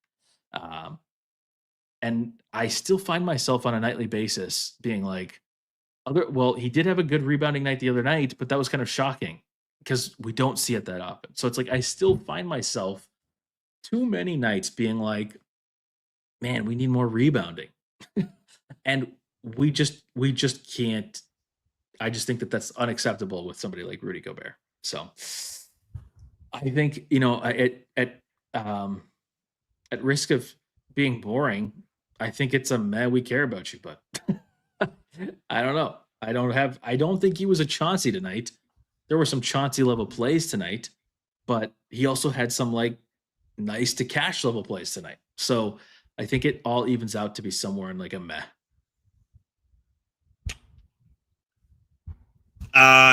And I still find myself on a nightly basis being like, he did have a good rebounding night the other night, but that was kind of shocking because we don't see it that often. So it's like I still find myself too many nights being like, man, we need more rebounding. And we just can't. I just think that that's unacceptable with somebody like Rudy Gobert. So I think, at risk of being boring, I think it's a man, we care about you, but I don't know. I don't think he was a Chauncey tonight. There were some Chauncey level plays tonight, but he also had some like nice to cash level plays tonight. So I think it all evens out to be somewhere in like a meh.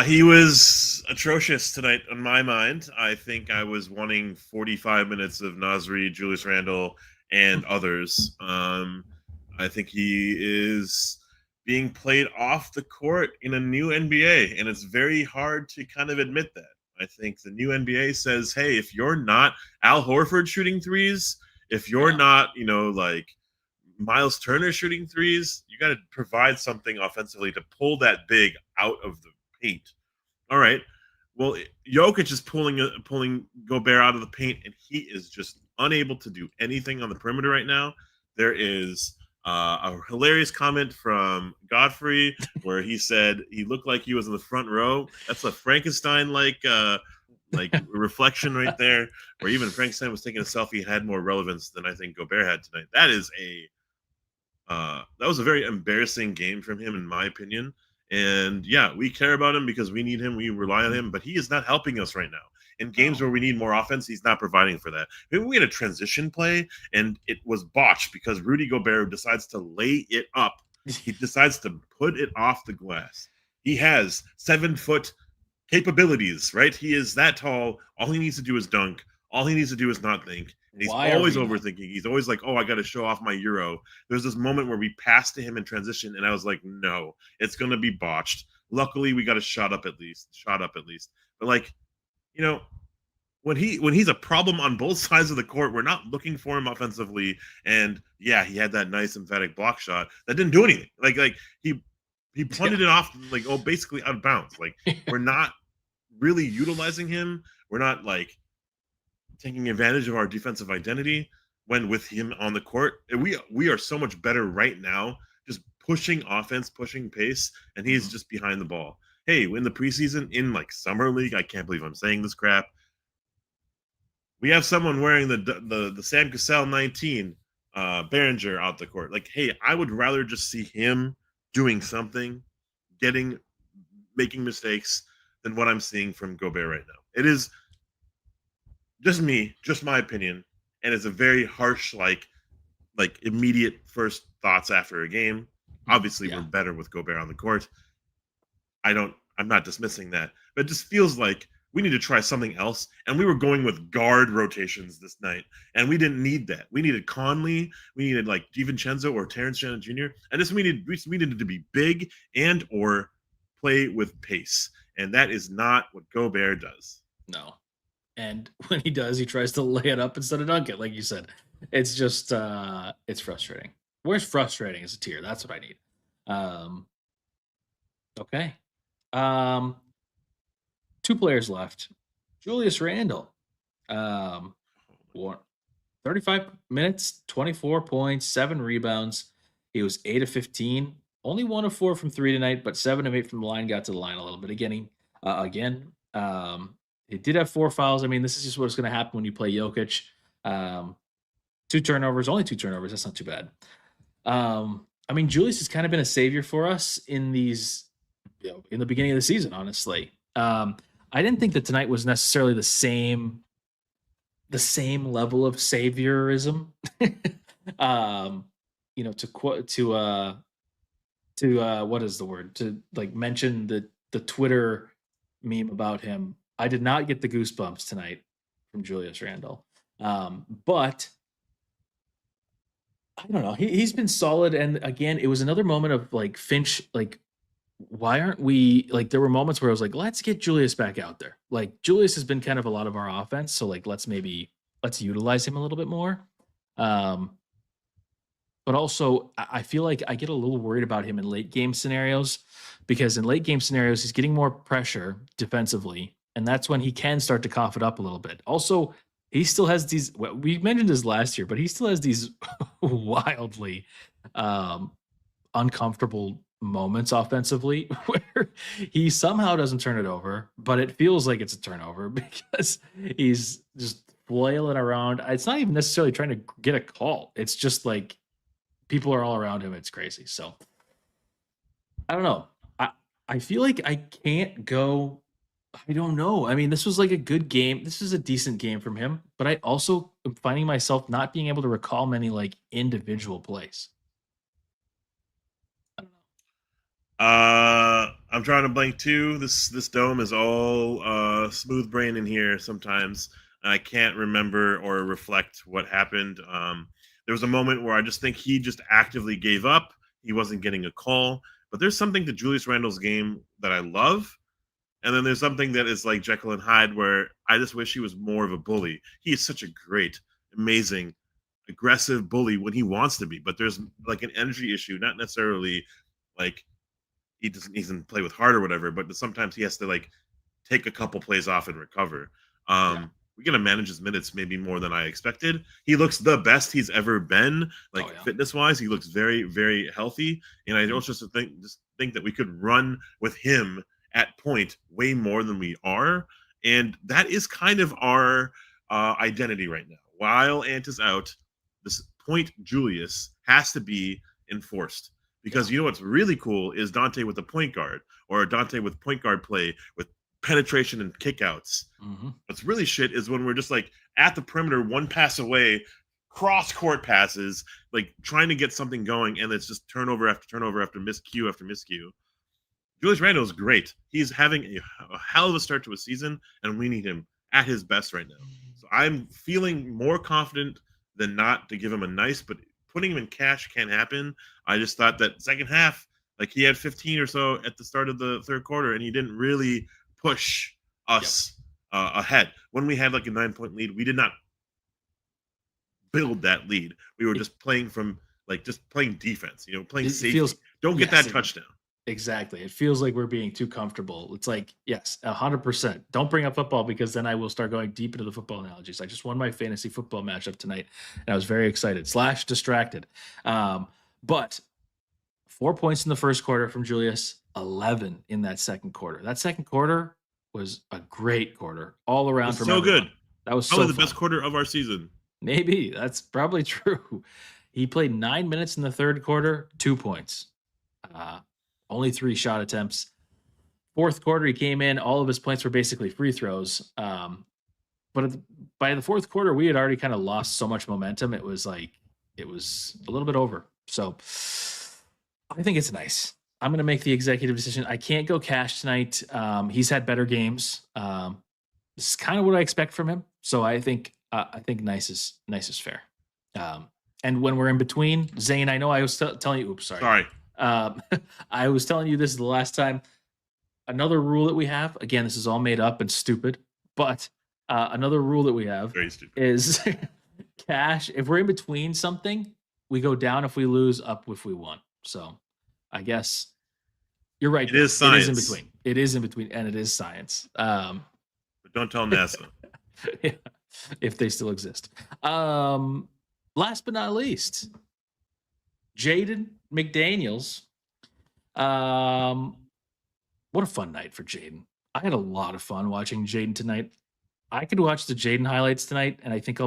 He was atrocious tonight on my mind. I think I was wanting 45 minutes of Nasri, Julius Randle, and others. I think he is being played off the court in a new NBA, and it's very hard to kind of admit that. I think the new NBA says, hey, if you're not Al Horford shooting threes, if you're not, like Miles Turner shooting threes, you got to provide something offensively to pull that big out of the paint. All right. Well, Jokic is pulling Gobert out of the paint, and he is just unable to do anything on the perimeter right now. There is a hilarious comment from Godfrey where he said he looked like he was in the front row. That's a Frankenstein like reflection right there, where even Frankenstein was taking a selfie and had more relevance than I think Gobert had tonight. That was a very embarrassing game from him, in my opinion. And yeah, we care about him because we need him. We rely on him, but he is not helping us right now. In games where we need more offense, he's not providing for that. Maybe we had a transition play and it was botched because Rudy Gobert decides to lay it up. He decides to put it off the glass. He has 7-foot capabilities, right? He is that tall. All he needs to do is dunk. All he needs to do is not think. And he's always overthinking. He's always like, oh, I got to show off my Euro. There's this moment where we passed to him in transition, and I was like, no, it's going to be botched. Luckily, we got a shot up at least. But like, when he's a problem on both sides of the court, we're not looking for him offensively. And yeah, he had that nice emphatic block shot that didn't do anything. Like he punted it off basically out of bounds. Like we're not really utilizing him. We're not like taking advantage of our defensive identity when with him on the court. We are so much better right now, just pushing offense, pushing pace, and he's just behind the ball. Hey, in the preseason, in like summer league, I can't believe I'm saying this crap. We have someone wearing the Sam Cassell 19 Behringer out the court. Like, hey, I would rather just see him doing something, making mistakes than what I'm seeing from Gobert right now. It is just my opinion, and it's a very harsh, like immediate first thoughts after a game. Obviously, we're better with Gobert on the court. I'm not dismissing that, but it just feels like we need to try something else. And we were going with guard rotations this night, and we didn't need that. We needed Conley, we needed like DiVincenzo or Terrence Shannon Jr. And we needed to be big and or play with pace, and that is not what Gobert does. No. And when he does, he tries to lay it up instead of dunk it, like you said. It's just it's frustrating. Where's frustrating is a tier. That's what I need. Okay. 2 players left. Julius Randle. 35 minutes, 24 points, 7 rebounds. He was 8 of 15. Only 1 of 4 from 3 tonight, but 7 of 8 from the line. Got to the line a little bit again. He did have 4 fouls. I mean, this is just what's going to happen when you play Jokic. 2 turnovers, only 2 turnovers. That's not too bad. I mean, Julius has kind of been a savior for us in these, in the beginning of the season, honestly. I didn't think that tonight was necessarily the same level of saviorism. What is the word? To like mention the Twitter meme about him. I did not get the goosebumps tonight from Julius Randle. But I don't know. He's been solid. And again, it was another moment of like Finch, like, why aren't we like, there were moments where I was like, let's get Julius back out there. Like Julius has been kind of a lot of our offense. So like, let's utilize him a little bit more. But also I feel like I get a little worried about him in late game scenarios, because in late game scenarios, he's getting more pressure defensively. And that's when he can start to cough it up a little bit. Also, he still has these, we mentioned this last year, but he still has these wildly uncomfortable moments offensively where he somehow doesn't turn it over, but it feels like it's a turnover because he's just flailing around. It's not even necessarily trying to get a call. It's just like people are all around him. It's crazy. So I don't know. I feel like I can't go. I don't know. I mean, this was like a good game. This is a decent game from him, but I also am finding myself not being able to recall many like individual plays. I'm trying to blank too. This dome is all smooth brain in here sometimes. I can't remember or reflect what happened. There was a moment where I just think he just actively gave up. He wasn't getting a call. But there's something to Julius Randle's game that I love. And then there's something that is like Jekyll and Hyde, where I just wish he was more of a bully. He is such a great, amazing, aggressive bully when he wants to be. But there's like an energy issue, not necessarily like he doesn't play with heart or whatever, but sometimes he has to like take a couple plays off and recover. We're gonna manage his minutes maybe more than I expected. He looks the best he's ever been, like fitness wise. He looks very, very healthy, and I also think that we could run with him at point way more than we are, and that is kind of our identity right now. While Ant is out, this point Julius has to be enforced. Because you know what's really cool is Dante with a point guard, or Dante with point guard play with penetration and kickouts. What's really shit is when we're just like at the perimeter, one pass away, cross court passes, like trying to get something going, and it's just turnover after turnover after miscue after miscue. Julius Randle is great. He's having a hell of a start to a season, and we need him at his best right now. So I'm feeling more confident than not to give him a nice, but putting him in cash can't happen. I just thought that second half, like he had 15 or so at the start of the third quarter, and he didn't really push us ahead. When we had like a 9-point lead, we did not build that lead. We were just playing playing defense, playing safety. Don't get that touchdown. Exactly. It feels like we're being too comfortable. It's like, yes, 100%. Don't bring up football, because then I will start going deep into the football analogies. I just won my fantasy football matchup tonight, and I was very excited / distracted. But 4 points in the first quarter from Julius, 11 in that second quarter. That second quarter was a great quarter all around. From so everyone. Good. That was probably so the best quarter of our season. Maybe that's probably true. He played 9 minutes in the third quarter, 2 points. Only 3 shot attempts. Fourth quarter, he came in. All of his points were basically free throws. But by the fourth quarter, we had already kind of lost so much momentum. It was a little bit over. So I think it's nice. I'm going to make the executive decision. I can't go cash tonight. He's had better games. This is kind of what I expect from him. So I think nice is fair. And when we're in between, Zane, I know I was telling you. Oops, sorry. I was telling you this is the last time. Another rule that we have, again, this is all made up and stupid, but another rule that we have is cash. If we're in between something, we go down if we lose, up if we won. So I guess you're right. It is science. It is in between. It is in between, and it is science. But don't tell NASA. Yeah, if they still exist. Last but not least, Jaden McDaniels. What a fun night for Jaden. I had a lot of fun watching Jaden tonight. I could watch the Jaden highlights tonight, and I think I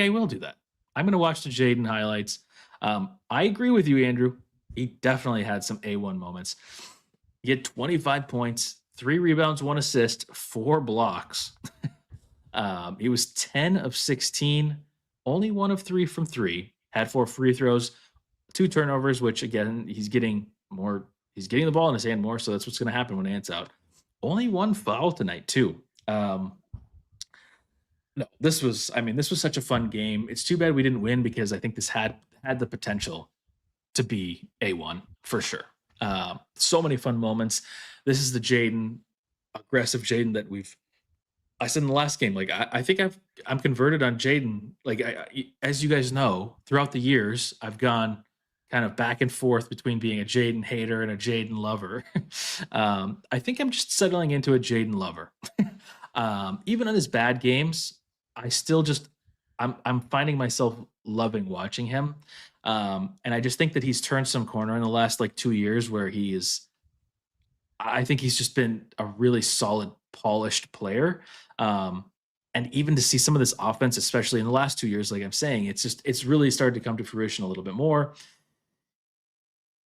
will do that. I'm going to watch the Jaden highlights. I agree with you, Andrew. He definitely had some A1 moments. He had 25 points, 3 rebounds, 1 assist, 4 blocks. He was 10 of 16, only 1 of 3 from 3, had 4 free throws, 2 turnovers, which again, he's getting the ball in his hand more, so that's what's going to happen when Ant's out. Only 1 foul tonight, too. No, this was such a fun game. It's too bad we didn't win, because I think this had the potential to be A1 for sure. So many fun moments. This is the Jaden, aggressive Jaden that I said in the last game. Like I think I'm converted on Jaden. Like as you guys know, throughout the years, I've gone kind of back and forth between being a Jaden hater and a Jaden lover. I think I'm just settling into a Jaden lover. Even on his bad games, I still I'm finding myself loving watching him. And I just think that he's turned some corner in the last 2 years, where I think he's just been a really solid, polished player. And even to see some of this offense, especially in the last 2 years, like I'm saying, it's really started to come to fruition a little bit more.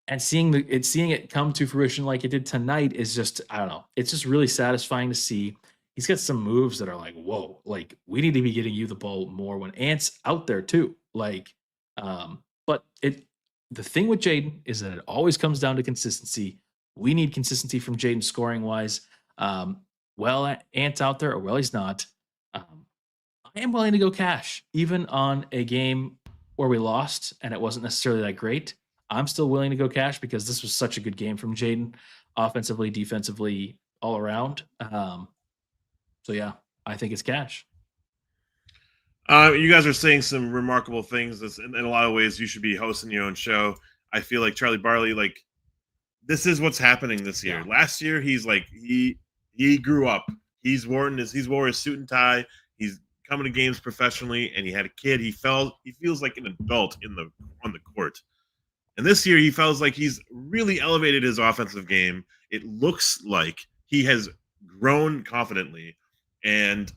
And seeing it come to fruition like it did tonight is just, I don't know. It's just really satisfying to see. He's got some moves that are like, whoa, like we need to be getting you the ball more when Ant's out there too. But the thing with Jaden is that it always comes down to consistency. We need consistency from Jaden scoring wise. Well, Ant's out there, or well, he's not. I am willing to go cash, even on a game where we lost and it wasn't necessarily that great, I'm still willing to go cash because this was such a good game from Jaden, offensively, defensively, all around. So yeah, I think it's cash. You guys are saying some remarkable things. In a lot of ways, you should be hosting your own show. I feel like Charlie Barley, like, this is what's happening this year. Yeah. Last year, he's like he grew up. He wore his suit and tie. He's coming to games professionally, and he had a kid. He feels like an adult on the court. And this year, he feels like he's really elevated his offensive game. It looks like he has grown confidently, and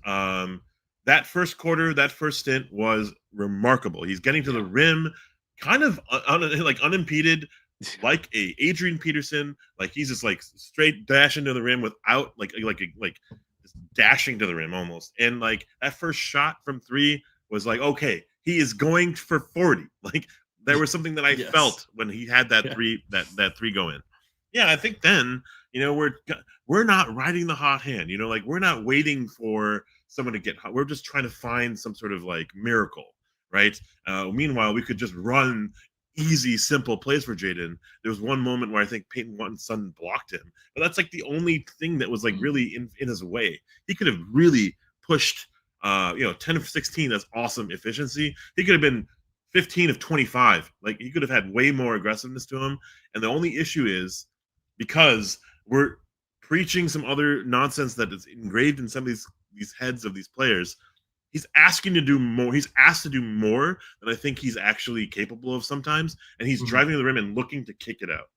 that first quarter, that first stint was remarkable. He's getting to the rim, kind of unimpeded, like a Adrian Peterson. Like, he's just like straight dashing to the rim without like just dashing to the rim almost. And like that first shot from three was like, okay, he is going for 40. Like, there was something that I felt when he had that three that three go in. Yeah, I think then, we're not riding the hot hand. Like, we're not waiting for someone to get hot. We're just trying to find some sort of like miracle, right? Meanwhile, we could just run easy, simple plays for Jaden. There was one moment where I think Peyton Watson's son blocked him, but that's like the only thing that was like really in his way. He could have really pushed 10 of 16. That's awesome efficiency. He could have been 15 of 25. Like, he could have had way more aggressiveness to him. And the only issue is because we're preaching some other nonsense that is engraved in some of these heads of these players. He's asking to do more. He's asked to do more than I think he's actually capable of sometimes. And he's driving to the rim and looking to kick it out.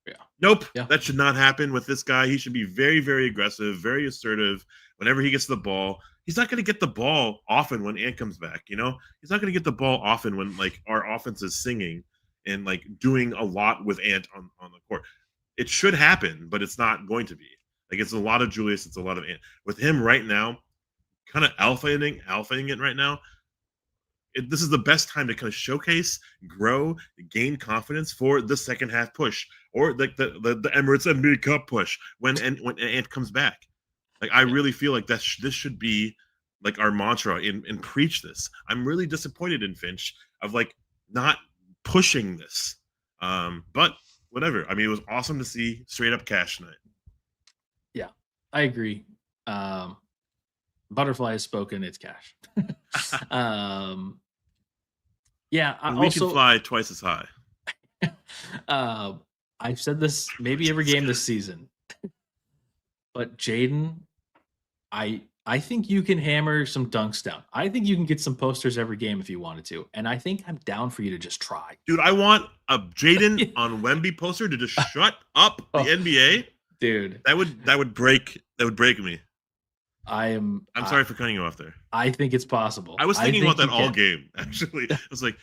Yeah. Nope. Yeah. That should not happen with this guy. He should be very, very aggressive, very assertive whenever he gets the ball. He's not going to get the ball often when Ant comes back. He's not going to get the ball often when like our offense is singing and like doing a lot with Ant on the court. It should happen, but it's not going to be. Like, it's a lot of Julius. It's a lot of Ant. With him right now, kind of alphaing it right now, this is the best time to kind of showcase, grow, gain confidence for the second half push, or like the Emirates NBA Cup push when Ant comes back. Like, I really feel like this should be like our mantra and preach this. I'm really disappointed in Finch of like not pushing this. But whatever. I mean, it was awesome to see straight up cash tonight. Yeah, I agree. Butterfly has spoken. It's cash. Yeah, we can fly twice as high. I've said this maybe every game this season, but Jaden, I think you can hammer some dunks down. I think you can get some posters every game if you wanted to, and I think I'm down for you to just try. Dude, I want a Jaden on Wemby poster to just shut up the NBA. Dude, that would break me. I'm sorry for cutting you off there. I think it's possible. I was thinking about that all game, actually. I was like,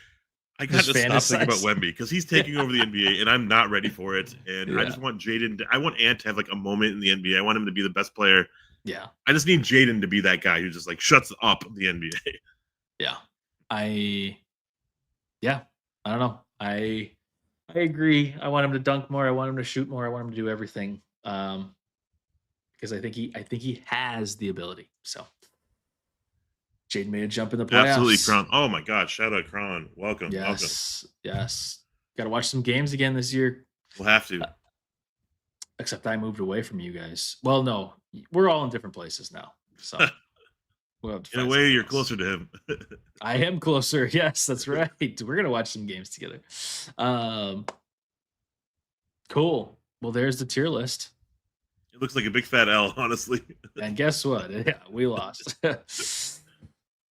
I got to stop thinking about Wemby because he's taking over the NBA, and I'm not ready for it. And I just want Jaden. I want Ant to have like a moment in the NBA. I want him to be the best player. Yeah. I just need Jaden to be that guy who just like shuts up the NBA. Yeah. I don't know. I agree. I want him to dunk more. I want him to shoot more. I want him to do everything. Because I think he has the ability. So Jaden made a jump in the playoffs. Absolutely, Kron. Oh my God! Shout out Kron. Welcome. Yes. Got to watch some games again this year. We'll have to. Except I moved away from you guys. Well, no, we're all in different places now. So we'll have to in a way, you're closer to him. I am closer. Yes, that's right. We're gonna watch some games together. Cool. Well, there's the tier list. It looks like a big fat L, honestly. And guess what? Yeah, we lost.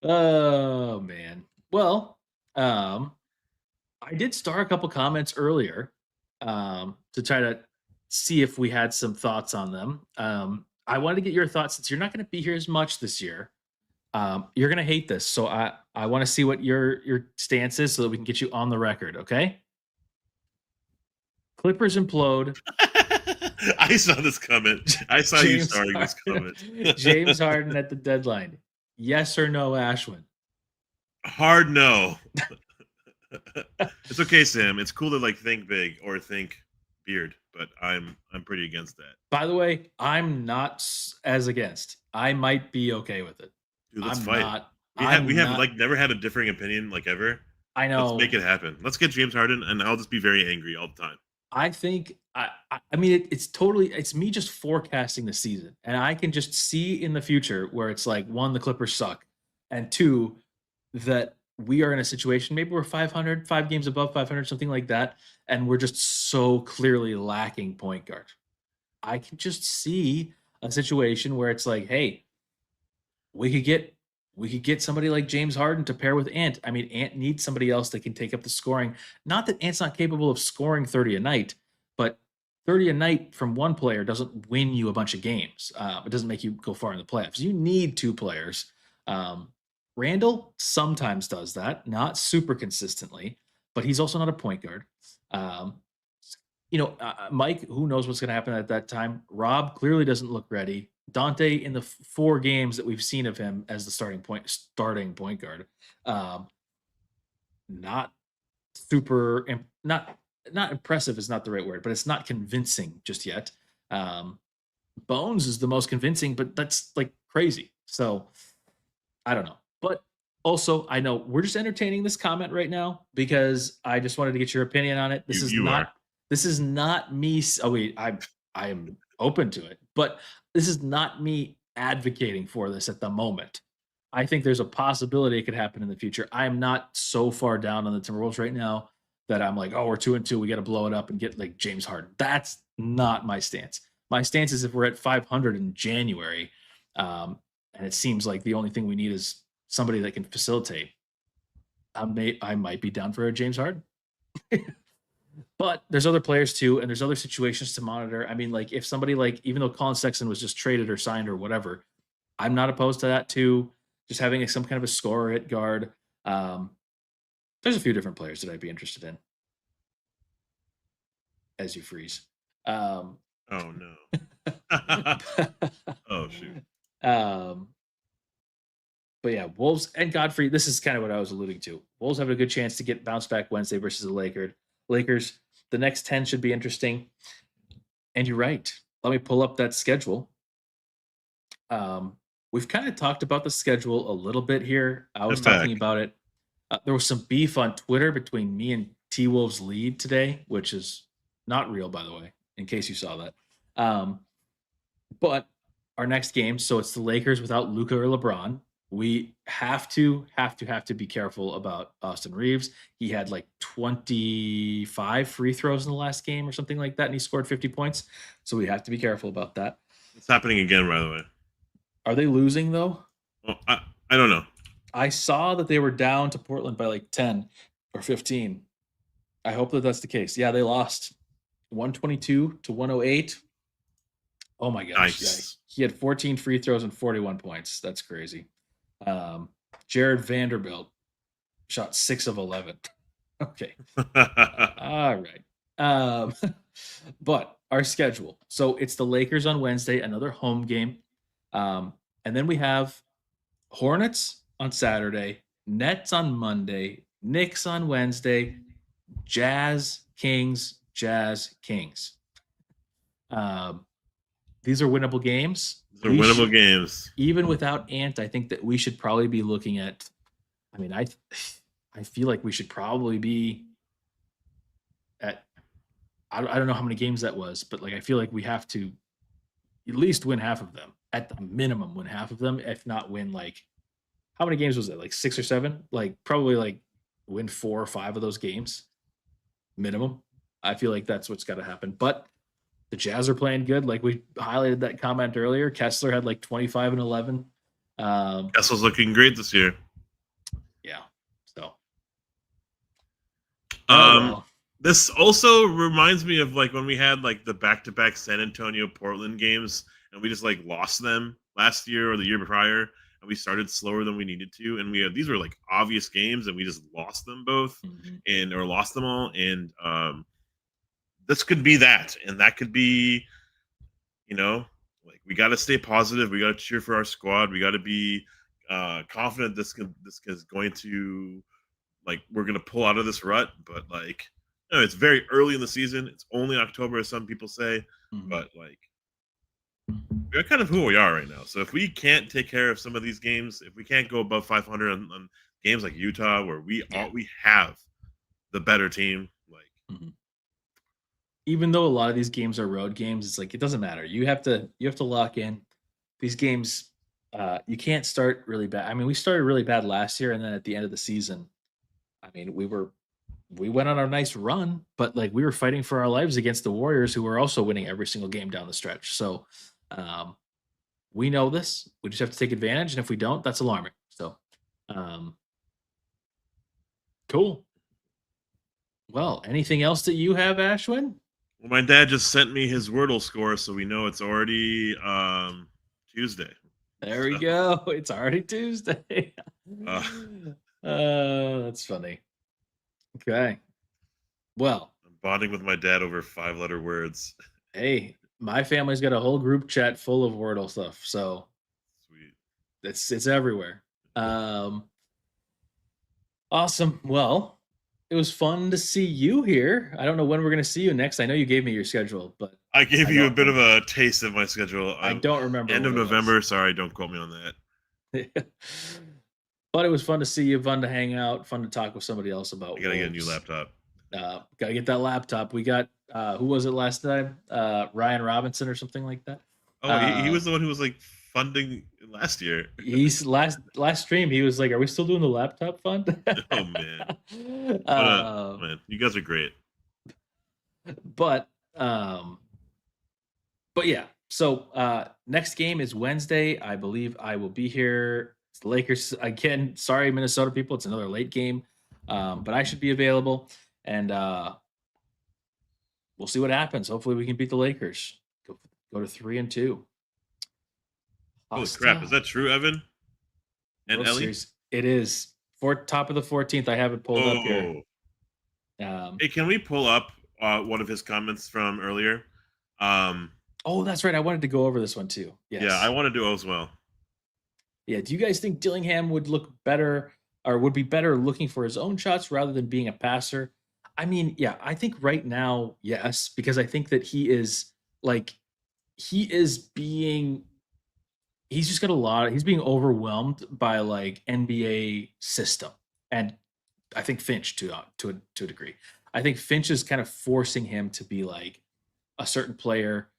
Oh man. Well, I did start a couple comments earlier to try to see if we had some thoughts on them. I wanted to get your thoughts since you're not going to be here as much this year. You're going to hate this, so I want to see what your stance is so that we can get you on the record. Okay. Clippers implode. I saw this comment. I saw you starting this comment. James Harden at the deadline. Yes or no, Ashwin? Hard no. It's okay, Sam. It's cool to like think big or think beard, but I'm pretty against that. By the way, I'm not as against. I might be okay with it. Dude, let's fight. We have like never had a differing opinion like ever. I Let's know. make it happen. Let's get James Harden, and I'll just be very angry all the time. I think I mean it's totally it's me just forecasting the season, and I can just see in the future where it's like one, the Clippers suck, and two, that we are in a situation maybe we're 500, 5 games above 500, something like that, and we're just so clearly lacking point guard. I can just see a situation where it's like, hey, we could get we could get somebody like James Harden to pair with Ant. I mean, Ant needs somebody else that can take up the scoring. Not that Ant's not capable of scoring 30 a night, but 30 a night from one player doesn't win you a bunch of games. It doesn't make you go far in the playoffs. You need two players. Um, Randall sometimes does that, not super consistently, but he's also not a point guard. Um, Mike, who knows what's going to happen at that time? Rob clearly doesn't look ready. Dante, in the 4 games that we've seen of him as the starting point guard, um, not super, not impressive is not the right word, but it's not convincing just yet. Um, Bones is the most convincing, but that's like crazy. So I don't know. But also, I know we're just entertaining this comment right now because I just wanted to get your opinion on it. This is You not are. this is not me. Oh wait, I am open to it, but this is not me advocating for this at the moment. I think there's a possibility it could happen in the future. I am not so far down on the Timberwolves right now that I'm like, oh, we're 2-2, we got to blow it up and get like James Harden. That's not my stance. My stance is if we're at 500 in January, and it seems like the only thing we need is somebody that can facilitate. I might be down for a James Harden. But there's other players too, and there's other situations to monitor. I mean, like if somebody like even though Colin Sexton was just traded or signed or whatever, I'm not opposed to that too. Just having some kind of a scorer at guard. Um, there's a few different players that I'd be interested in. As you freeze. Oh no. Oh shoot. um, but yeah, Wolves and Godfrey. This is kind of what I was alluding to. Wolves have a good chance to get bounced back Wednesday versus the Lakers. The next 10 should be interesting. And you're right. Let me pull up that schedule. We've kind of talked about the schedule a little bit here. I was talking about it. There was some beef on Twitter between me and T Wolves lead today, which is not real, by the way, in case you saw that. But our next game, so it's the Lakers without Luka or LeBron. We have to be careful about Austin Reeves. He had like 25 free throws in the last game or something like that, and he scored 50 points. So we have to be careful about that. It's happening again, by the way. Are they losing though? Well, I don't know. I saw that they were down to Portland by like 10 or 15. I hope that that's the case. Yeah, they lost 122 to 108. Oh my gosh. Nice. Yeah, he had 14 free throws and 41 points. That's crazy. Jared Vanderbilt shot 6 of 11. Okay. All right. But our schedule. So it's the Lakers on Wednesday, another home game. And then we have Hornets on Saturday, Nets on Monday, Knicks on Wednesday, Jazz, Kings. These are winnable games. They're winnable games. Even without Ant, I think that we should probably be looking at. I mean, I feel like we should probably be at. I don't know how many games that was, but like I feel like we have to at least win half of them. At the minimum, win half of them, if not win like. How many games was it? Like 6 or 7? Like probably like win 4 or 5 of those games, minimum. I feel like that's what's got to happen. But the Jazz are playing good. Like we highlighted that comment earlier. Kessler had like 25 and 11. Kessler's looking great this year. Yeah. So. This also reminds me of like when we had like the back-to-back San Antonio Portland games and we just like lost them last year or the year prior and we started slower than we needed to and these were like obvious games and we just lost them both or lost them all and this could be that and that could be like we got to stay positive, we got to cheer for our squad, we got to be confident this is going to like we're going to pull out of this rut, but like it's very early in the season. It's only October, as some people say, but like we're kind of who we are right now. So if we can't take care of some of these games, if we can't go above 500 on games like Utah, where we have the better team, like even though a lot of these games are road games, it's like it doesn't matter. You have to lock in these games. You can't start really bad. I mean, we started really bad last year, and then at the end of the season, I mean, we went on a nice run, but like we were fighting for our lives against the Warriors, who were also winning every single game down the stretch. So we know this. We just have to take advantage, and if we don't, that's alarming. So cool. Well, anything else that you have, Ashwin? well, my dad just sent me his Wordle score, so we know it's already Tuesday. There we go. It's already Tuesday. That's funny. Okay. Well, I'm bonding with my dad over 5-letter words. hey, my family's got a whole group chat full of Wordle stuff, so Sweet. it's everywhere. Awesome. Well, it was fun to see you here. I don't know when we're going to see you next. I know you gave me your schedule, but I gave I you a don't bit of a taste of my schedule. I don't remember. End of what it was. November. Sorry, don't quote me on that. But it was fun to see you, fun to hang out, fun to talk with somebody else about I gotta get a new Wolves. laptop. Gotta get that laptop. We got who was it last time? Ryan Robinson or something like that. Oh, he was the one who was like funding last year. He's last stream. He was like, "Are we still doing the laptop fund?" Oh man, man, you guys are great. But yeah. So next game is Wednesday. I believe I will be here. It's the Lakers again. Sorry, Minnesota people. It's another late game, but I should be available, and we'll see what happens. Hopefully, we can beat the Lakers. Go to 3-2. Holy crap! Is that true, Evan? And World Ellie? Series. It is for top of the 14th. I have it pulled up here. Hey, can we pull up one of his comments from earlier? Oh, that's right. I wanted to go over this one too. Yes. Yeah, I want to do as well. Yeah. Do you guys think Dillingham would look better or would be better looking for his own shots rather than being a passer? I mean, yeah, I think right now, yes, because I think that he's just got a lot. He's being overwhelmed by like NBA system, and I think Finch to a degree. I think Finch is kind of forcing him to be like a certain player,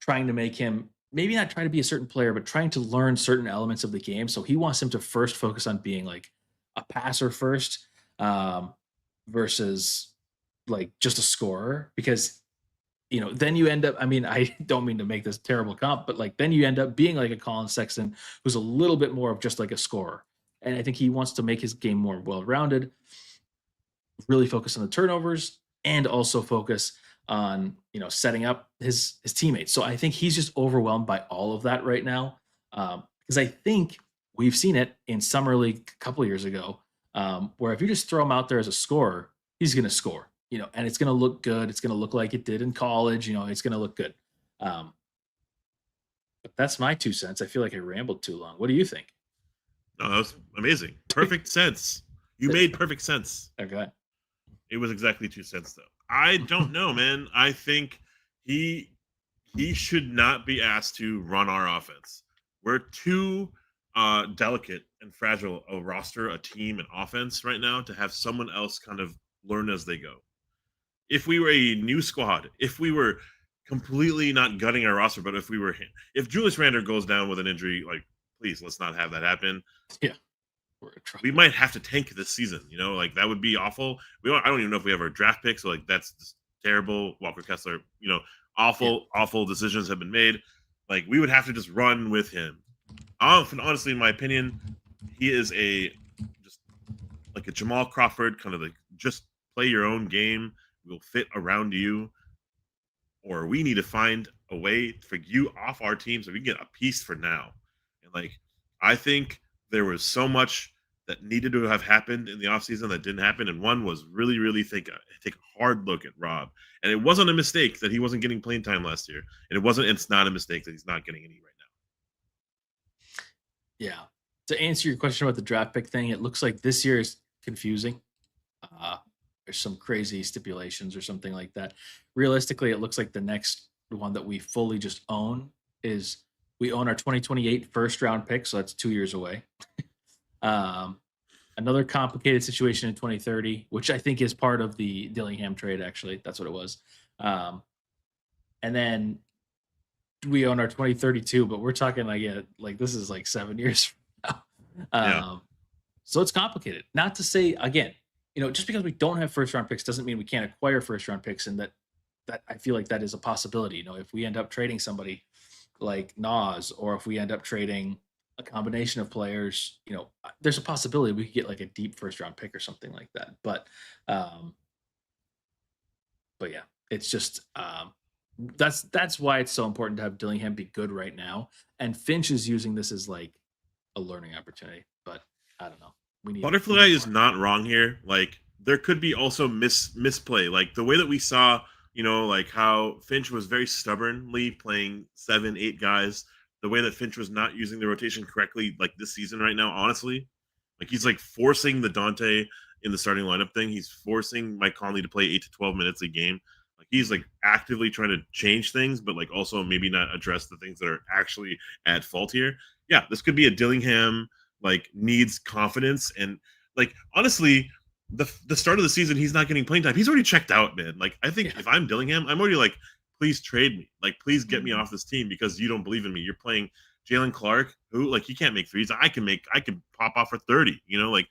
trying to make him maybe not trying to be a certain player, but trying to learn certain elements of the game. So he wants him to first focus on being like a passer first, versus like just a scorer, because then you end up, I mean, I don't mean to make this terrible comp, but like then you end up being like a Colin Sexton who's a little bit more of just like a scorer. And I think he wants to make his game more well-rounded, really focus on the turnovers, and also focus on, setting up his teammates. So I think he's just overwhelmed by all of that right now. Because I think we've seen it in Summer League a couple of years ago, where if you just throw him out there as a scorer, he's going to score. And it's going to look good. It's going to look like it did in college. It's going to look good. But that's my 2 cents. I feel like I rambled too long. What do you think? No, that was amazing. Perfect sense. You made perfect sense. Okay. It was exactly 2 cents, though. I don't know, man. I think he should not be asked to run our offense. We're too delicate and fragile a roster, a team, an offense right now to have someone else kind of learn as they go. If we were a new squad, if we were completely not gutting our roster, but if Julius Randle goes down with an injury, like, please, let's not have that happen. Yeah. We might have to tank this season, like that would be awful. I don't even know if we have our draft pick, so like that's just terrible. Walker Kessler, awful decisions have been made. Like we would have to just run with him. Honestly, in my opinion, he is just like a Jamal Crawford, kind of like just play your own game. We'll fit around you, or we need to find a way for you off our team so we can get a piece for now. And like, I think there was so much that needed to have happened in the offseason that didn't happen. And one was really, really take a hard look at Rob. And it wasn't a mistake that he wasn't getting playing time last year. And it's not a mistake that he's not getting any right now. Yeah. To answer your question about the draft pick thing, it looks like this year is confusing. There's some crazy stipulations or something like that. Realistically, it looks like the next one that we fully just own is We own our 2028 first round pick, so that's 2 years away. Another complicated situation in 2030, which I think is part of the Dillingham trade. Actually, that's what it was. And then we own our 2032, but we're talking like this is like 7 years from now. Yeah. So it's complicated. Not to say again, just because we don't have first round picks doesn't mean we can't acquire first round picks, and that I feel like that is a possibility. If we end up trading somebody like Nas, or if we end up trading a combination of players, there's a possibility we could get like a deep first round pick or something like that. But yeah, it's just that's why it's so important to have Dillingham be good right now. And Finch is using this as like a learning opportunity. But I don't know. Butterfly is not wrong here. Like there could be also misplay. Like the way that we saw, like how Finch was very stubbornly playing 7-8 guys. The way that Finch was not using the rotation correctly, like this season right now, honestly, like he's like forcing the Dante in the starting lineup thing. He's forcing Mike Conley to play 8 to 12 minutes a game. Like he's like actively trying to change things, but like also maybe not address the things that are actually at fault here. Yeah, this could be a Dillingham like needs confidence, and like honestly, the start of the season he's not getting playing time. He's already checked out, man. Like I think if I'm Dillingham, I'm already like, please trade me. Like please get me off this team because you don't believe in me. You're playing Jalen Clark, who like he can't make threes. I can pop off for 30. Like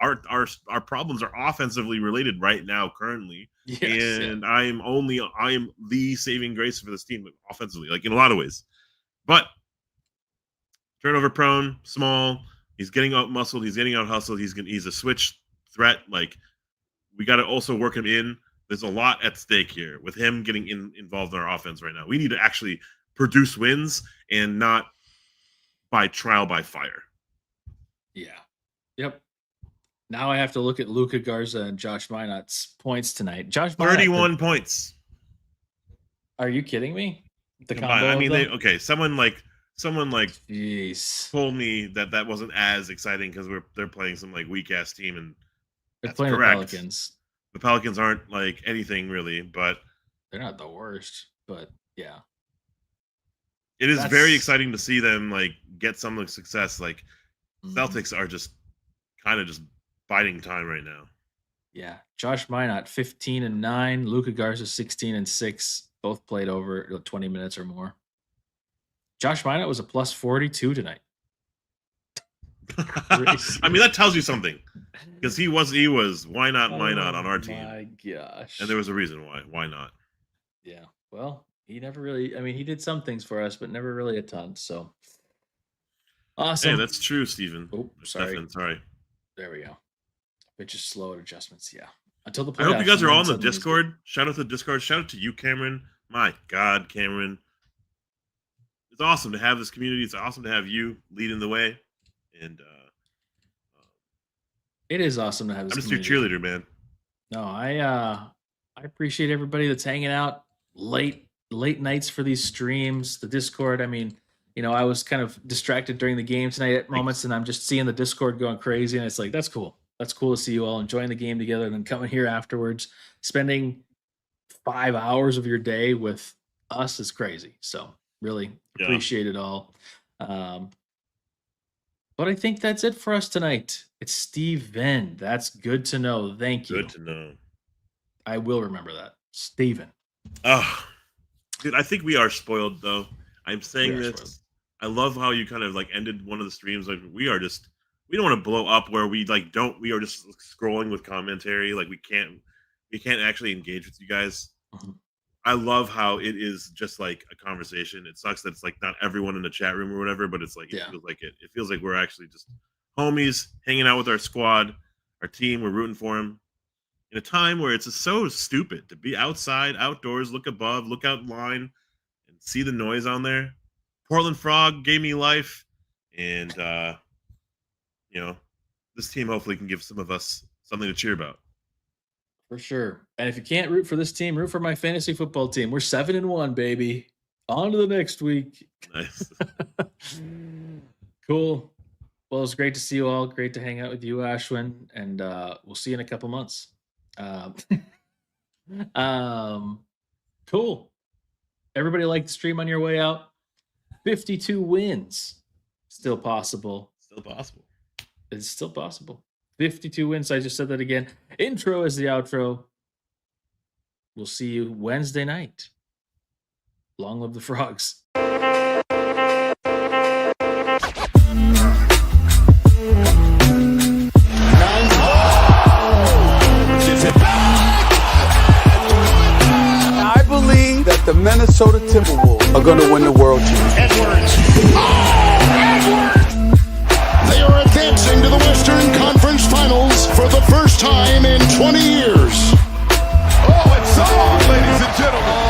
our problems are offensively related right now currently. Yes, and I am the saving grace for this team offensively, like in a lot of ways. But turnover prone, small. He's getting out muscled. He's getting out hustled. He's a switch threat. Like we got to also work him in. There's a lot at stake here with him getting involved in our offense right now. We need to actually produce wins and not by trial by fire. Yeah. Yep. Now I have to look at Luka Garza and Josh Minot's points tonight. Josh Minot, 31 points. Are you kidding me? The combo. I mean, someone like jeez, told me that wasn't as exciting because they're playing some like weak ass team, and they're playing correct. The Pelicans. The Pelicans aren't like anything really, but they're not the worst. But yeah, it is very exciting to see them like get some success. Like Celtics are just kind of just biding time right now. Yeah, Josh Minot 15-9, Luka Garza 16-6, both played over 20 minutes or more. Josh Minot was a plus 42 tonight. I mean, that tells you something because he was why not on our team. My gosh, and there was a reason why not. Yeah, well, he never really. I mean, he did some things for us, but never really a ton. So awesome. Hey, that's true, Steven. Oh, sorry. Stephen, sorry. There we go. It's just slow at adjustments. Yeah. Until the playoffs. I hope you guys are all in the Discord. Shout out to the Discord. Shout out to you, Cameron. My God, Cameron. It's awesome to have this community. It's awesome to have you leading the way. And it is awesome to have this community. I'm just your cheerleader, man. No, I appreciate everybody that's hanging out late nights for these streams. The Discord, I mean, I was kind of distracted during the game tonight at moments, and I'm just seeing the Discord going crazy, and it's like, that's cool. That's cool to see you all enjoying the game together and then coming here afterwards. Spending 5 hours of your day with us is crazy. So really appreciate it all. But I think that's it for us tonight. It's Steven. That's good to know. Thank you. Good to know. I will remember that. Steven. Oh, dude, I think we are spoiled, though. I'm saying this. Spoiled. I love how you kind of like ended one of the streams. Like we don't want to blow up where we are just scrolling with commentary. Like we can't actually engage with you guys. Mm-hmm. I love how it is just like a conversation. It sucks that it's like not everyone in the chat room or whatever, but it's like it feels like we're actually just homies hanging out with our squad, our team. We're rooting for them in a time where it's just so stupid to be outside, outdoors, look above, look out line, and see the noise on there. Portland Frog gave me life, and this team hopefully can give some of us something to cheer about. For sure. And if you can't root for this team, root for my fantasy football team. We're 7-1, baby. On to the next week. Nice. Cool. Well, it's great to see you all. Great to hang out with you, Ashwin. And we'll see you in a couple months. Cool. Everybody like the stream on your way out. 52 wins. Still possible. Still possible. It's still possible. 52 wins. I just said that again. Intro is the outro. We'll see you Wednesday night. Long live the Frogs. I believe that the Minnesota Timberwolves are going to win the world championship. Edwards. They are advancing to the Western Conference Finals for the first time in 20 years. Oh, it's on, ladies and gentlemen.